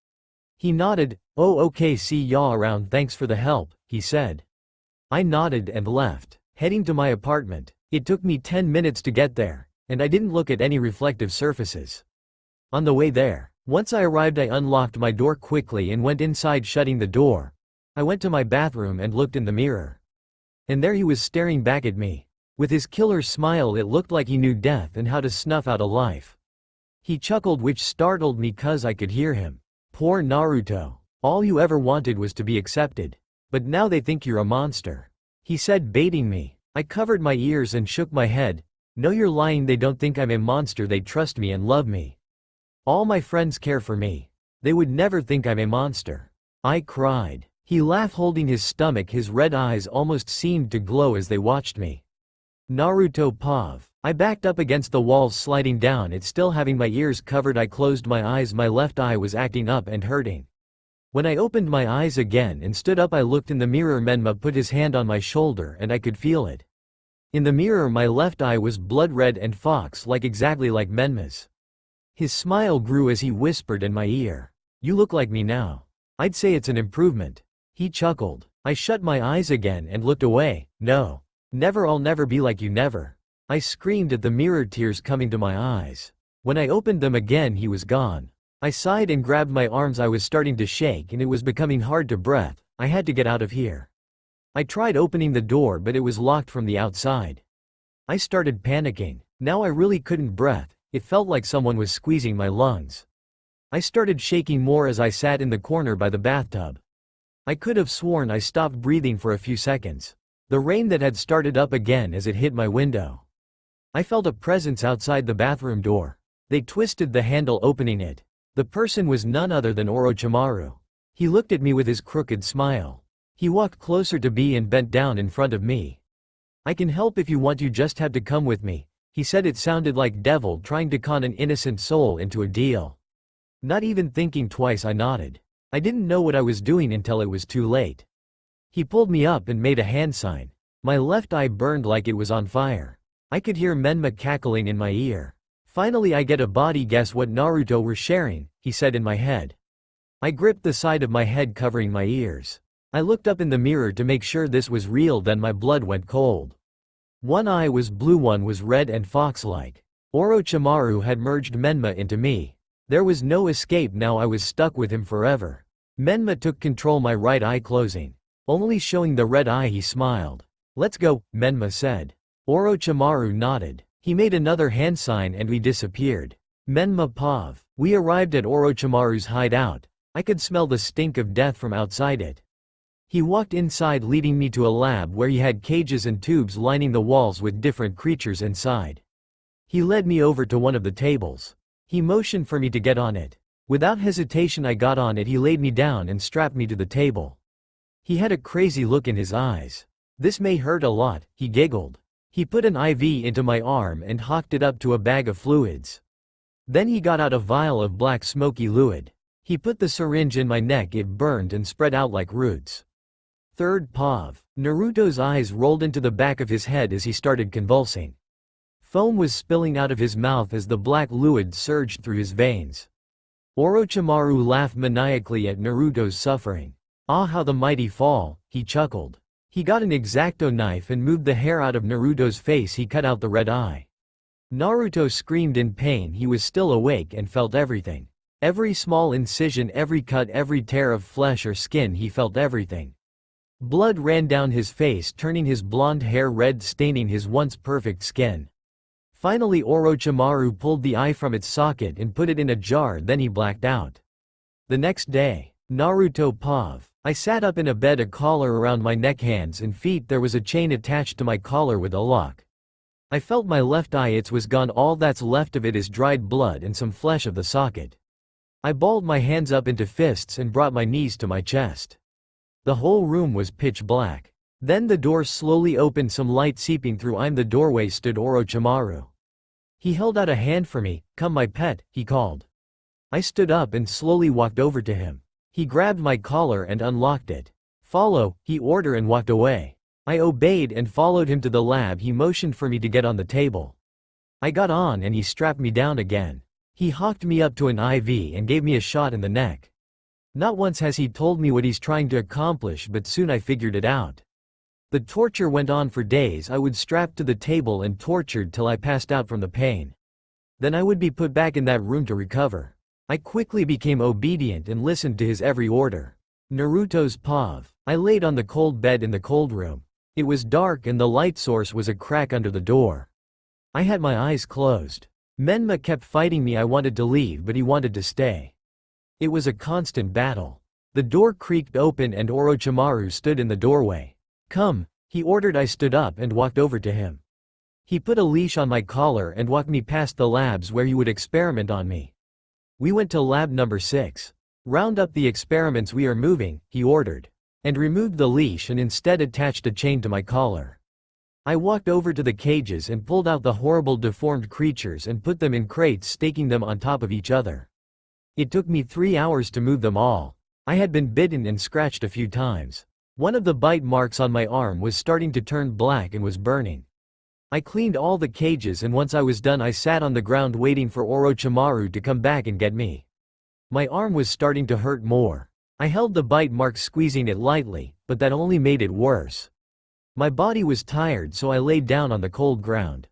He nodded. Oh okay, see y'all around, thanks for the help, he said. I nodded and left, heading to my apartment. It took me 10 minutes to get there, and I didn't look at any reflective surfaces. On the way there, once I arrived I unlocked my door quickly and went inside, shutting the door. I went to my bathroom and looked in the mirror. And there he was staring back at me. With his killer smile it looked like he knew death and how to snuff out a life. He chuckled, which startled me cause I could hear him. Poor Naruto. All you ever wanted was to be accepted. But now they think you're a monster, he said, baiting me. I covered my ears and shook my head. No, you're lying. They don't think I'm a monster. They trust me and love me. All my friends care for me. They would never think I'm a monster. I cried. He laughed, holding his stomach. His red eyes almost seemed to glow as they watched me. Naruto Pav. I backed up against the wall, sliding down it, still having my ears covered. I closed my eyes. My left eye was acting up and hurting. When I opened my eyes again and stood up I looked in the mirror. Menma put his hand on my shoulder and I could feel it. In the mirror my left eye was blood red and fox-like, exactly like Menma's. His smile grew as he whispered in my ear. You look like me now. I'd say it's an improvement. He chuckled. I shut my eyes again and looked away. No. Never, I'll never be like you, never. I screamed at the mirror, tears coming to my eyes. When I opened them again he was gone. I sighed and grabbed my arms. I was starting to shake and it was becoming hard to breathe. I had to get out of here. I tried opening the door but it was locked from the outside. I started panicking. Now I really couldn't breathe. It felt like someone was squeezing my lungs. I started shaking more as I sat in the corner by the bathtub. I could have sworn I stopped breathing for a few seconds. The rain that had started up again as it hit my window. I felt a presence outside the bathroom door. They twisted the handle, opening it. The person was none other than Orochimaru. He looked at me with his crooked smile. He walked closer to me and bent down in front of me. I can help if you want, you just have to come with me, he said. It sounded like devil trying to con an innocent soul into a deal. Not even thinking twice I nodded. I didn't know what I was doing until it was too late. He pulled me up and made a hand sign. My left eye burned like it was on fire. I could hear Menma cackling in my ear. Finally I get a body, guess what Naruto we're sharing, he said in my head. I gripped the side of my head covering my ears. I looked up in the mirror to make sure this was real, then my blood went cold. One eye was blue, one was red and fox-like. Orochimaru had merged Menma into me. There was no escape now, I was stuck with him forever. Menma took control, my right eye closing. Only showing the red eye he smiled. Let's go, Menma said. Orochimaru nodded. He made another hand sign and we disappeared. Menma Pav. We arrived at Orochimaru's hideout. I could smell the stink of death from outside it. He walked inside, leading me to a lab where he had cages and tubes lining the walls with different creatures inside. He led me over to one of the tables. He motioned for me to get on it. Without hesitation I got on it. He laid me down and strapped me to the table. He had a crazy look in his eyes. This may hurt a lot, he giggled. He put an IV into my arm and hooked it up to a bag of fluids. Then he got out a vial of black smoky fluid. He put the syringe in my neck. It burned and spread out like roots. Third Pav. Naruto's eyes rolled into the back of his head as he started convulsing. Foam was spilling out of his mouth as the black fluid surged through his veins. Orochimaru laughed maniacally at Naruto's suffering. Ah, how the mighty fall, he chuckled. He got an X-Acto knife and moved the hair out of Naruto's face. He cut out the red eye. Naruto screamed in pain. He was still awake and felt everything. Every small incision, every cut, every tear of flesh or skin, he felt everything. Blood ran down his face, turning his blonde hair red, staining his once perfect skin. Finally Orochimaru pulled the eye from its socket and put it in a jar, then he blacked out. The next day, Naruto Pav. I sat up in a bed, a collar around my neck, hands and feet. There was a chain attached to my collar with a lock. I felt my left eye, it was gone. All that's left of it is dried blood and some flesh of the socket. I balled my hands up into fists and brought my knees to my chest. The whole room was pitch black. Then the door slowly opened, some light seeping through. In the doorway stood Orochimaru. He held out a hand for me. Come my pet, he called. I stood up and slowly walked over to him. He grabbed my collar and unlocked it. Follow, he ordered, and walked away. I obeyed and followed him to the lab. He motioned for me to get on the table. I got on and he strapped me down again. He hooked me up to an IV and gave me a shot in the neck. Not once has he told me what he's trying to accomplish, but soon I figured it out. The torture went on for days. I would strapped to the table and tortured till I passed out from the pain. Then I would be put back in that room to recover. I quickly became obedient and listened to his every order. Naruto's Pav. I laid on the cold bed in the cold room. It was dark and the light source was a crack under the door. I had my eyes closed. Menma kept fighting me. I wanted to leave, but he wanted to stay. It was a constant battle. The door creaked open and Orochimaru stood in the doorway. Come, he ordered. I stood up and walked over to him. He put a leash on my collar and walked me past the labs where he would experiment on me. We went to lab number 6. Round up the experiments we are moving, he ordered. And removed the leash and instead attached a chain to my collar. I walked over to the cages and pulled out the horrible deformed creatures and put them in crates, staking them on top of each other. It took me 3 hours to move them all. I had been bitten and scratched a few times. One of the bite marks on my arm was starting to turn black and was burning. I cleaned all the cages and once I was done I sat on the ground waiting for Orochimaru to come back and get me. My arm was starting to hurt more. I held the bite mark, squeezing it lightly, but that only made it worse. My body was tired, so I laid down on the cold ground.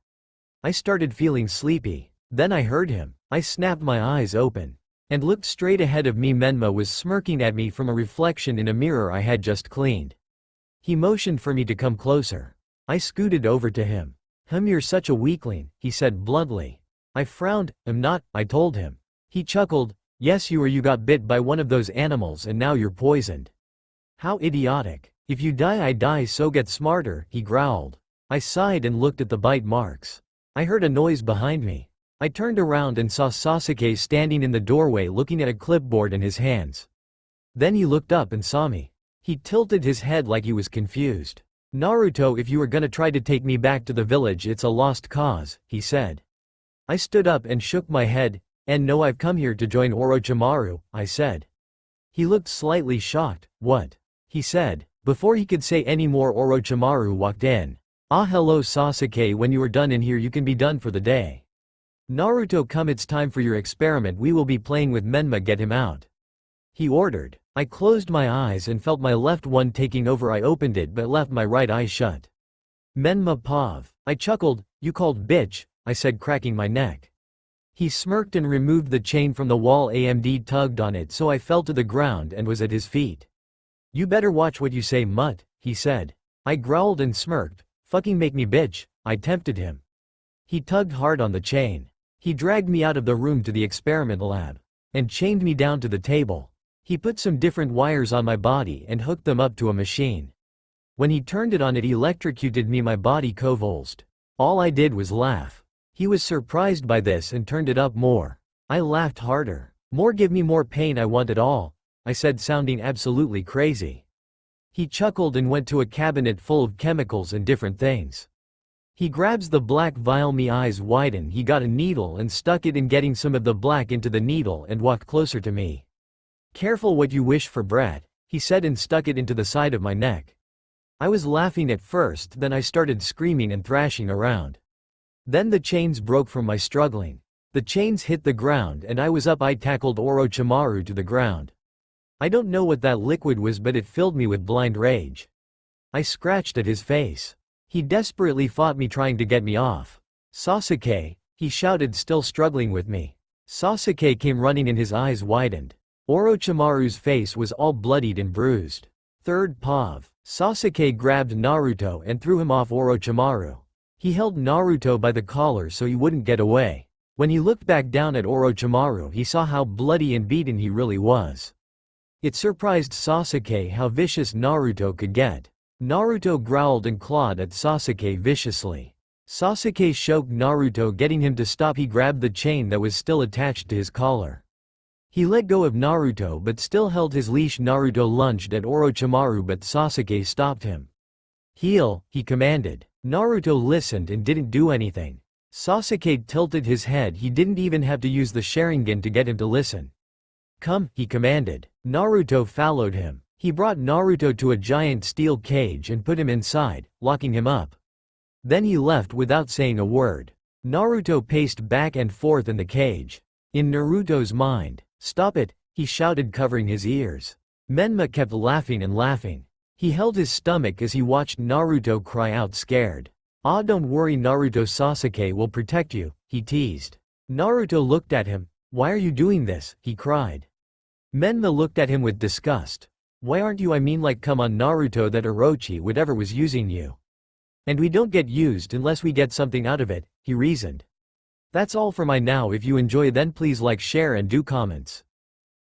I started feeling sleepy. Then I heard him. I snapped my eyes open and looked straight ahead of me. Menma was smirking at me from a reflection in a mirror I had just cleaned. He motioned for me to come closer. I scooted over to him. You're such a weakling, he said bluntly. I frowned. I'm not, I told him. He chuckled. Yes you are. You got bit by one of those animals and now you're poisoned. How idiotic. If you die I die, so get smarter, he growled. I sighed and looked at the bite marks. I heard a noise behind me. I turned around and saw Sasuke standing in the doorway looking at a clipboard in his hands. Then he looked up and saw me. He tilted his head like he was confused. Naruto, if you are gonna try to take me back to the village, it's a lost cause, he said. I stood up and shook my head. And no, I've come here to join Orochimaru, I said. He looked slightly shocked. What? He said. Before he could say any more, Orochimaru walked in. "Ah, hello Sasuke, when you are done in here you can be done for the day. Naruto, come, it's time for your experiment, we will be playing with Menma, get him out," he ordered. I closed my eyes and felt my left one taking over. I opened it but left my right eye shut. "Menma Pav." I chuckled. "You called bitch," I said, cracking my neck. He smirked and removed the chain from the wall. AMD tugged on it so I fell to the ground and was at his feet. "You better watch what you say, mutt," he said. I growled and smirked. "Fucking make me, bitch," I tempted him. He tugged hard on the chain. He dragged me out of the room to the experiment lab and chained me down to the table. He put some different wires on my body and hooked them up to a machine. When he turned it on, it electrocuted me, my body convulsed. All I did was laugh. He was surprised by this and turned it up more. I laughed harder. "More, give me more pain, I want it all," I said, sounding absolutely crazy. He chuckled and went to a cabinet full of chemicals and different things. He grabs the black vial, me eyes widen. He got a needle and stuck it in, getting some of the black into the needle, and walked closer to me. "Careful what you wish for, brat," he said, and stuck it into the side of my neck. I was laughing at first, then I started screaming and thrashing around. Then the chains broke from my struggling. The chains hit the ground and I was up. I tackled Orochimaru to the ground. I don't know what that liquid was, but it filled me with blind rage. I scratched at his face. He desperately fought me, trying to get me off. "Sasuke," he shouted, still struggling with me. Sasuke came running and his eyes widened. Orochimaru's face was all bloodied and bruised. Third Pav. Sasuke grabbed Naruto and threw him off Orochimaru. He held Naruto by the collar so he wouldn't get away. When he looked back down at Orochimaru, he saw how bloody and beaten he really was. It surprised Sasuke how vicious Naruto could get. Naruto growled and clawed at Sasuke viciously. Sasuke choked Naruto, getting him to stop. He grabbed the chain that was still attached to his collar. He let go of Naruto but still held his leash. Naruto lunged at Orochimaru but Sasuke stopped him. "Heal," he commanded. Naruto listened and didn't do anything. Sasuke tilted his head. He didn't even have to use the Sharingan to get him to listen. "Come," he commanded. Naruto followed him. He brought Naruto to a giant steel cage and put him inside, locking him up. Then he left without saying a word. Naruto paced back and forth in the cage. In Naruto's mind, "Stop it," he shouted, covering his ears. Menma kept laughing and laughing. He held his stomach as he watched Naruto cry out, scared. "Ah, don't worry Naruto, Sasuke will protect you," he teased. Naruto looked at him. "Why are you doing this?" he cried. Menma looked at him with disgust. "Why aren't you? I mean, like, come on Naruto, that Orochi whatever was using you. And we don't get used unless we get something out of it," he reasoned. That's all for my now. If you enjoy, then please like, share and do comments.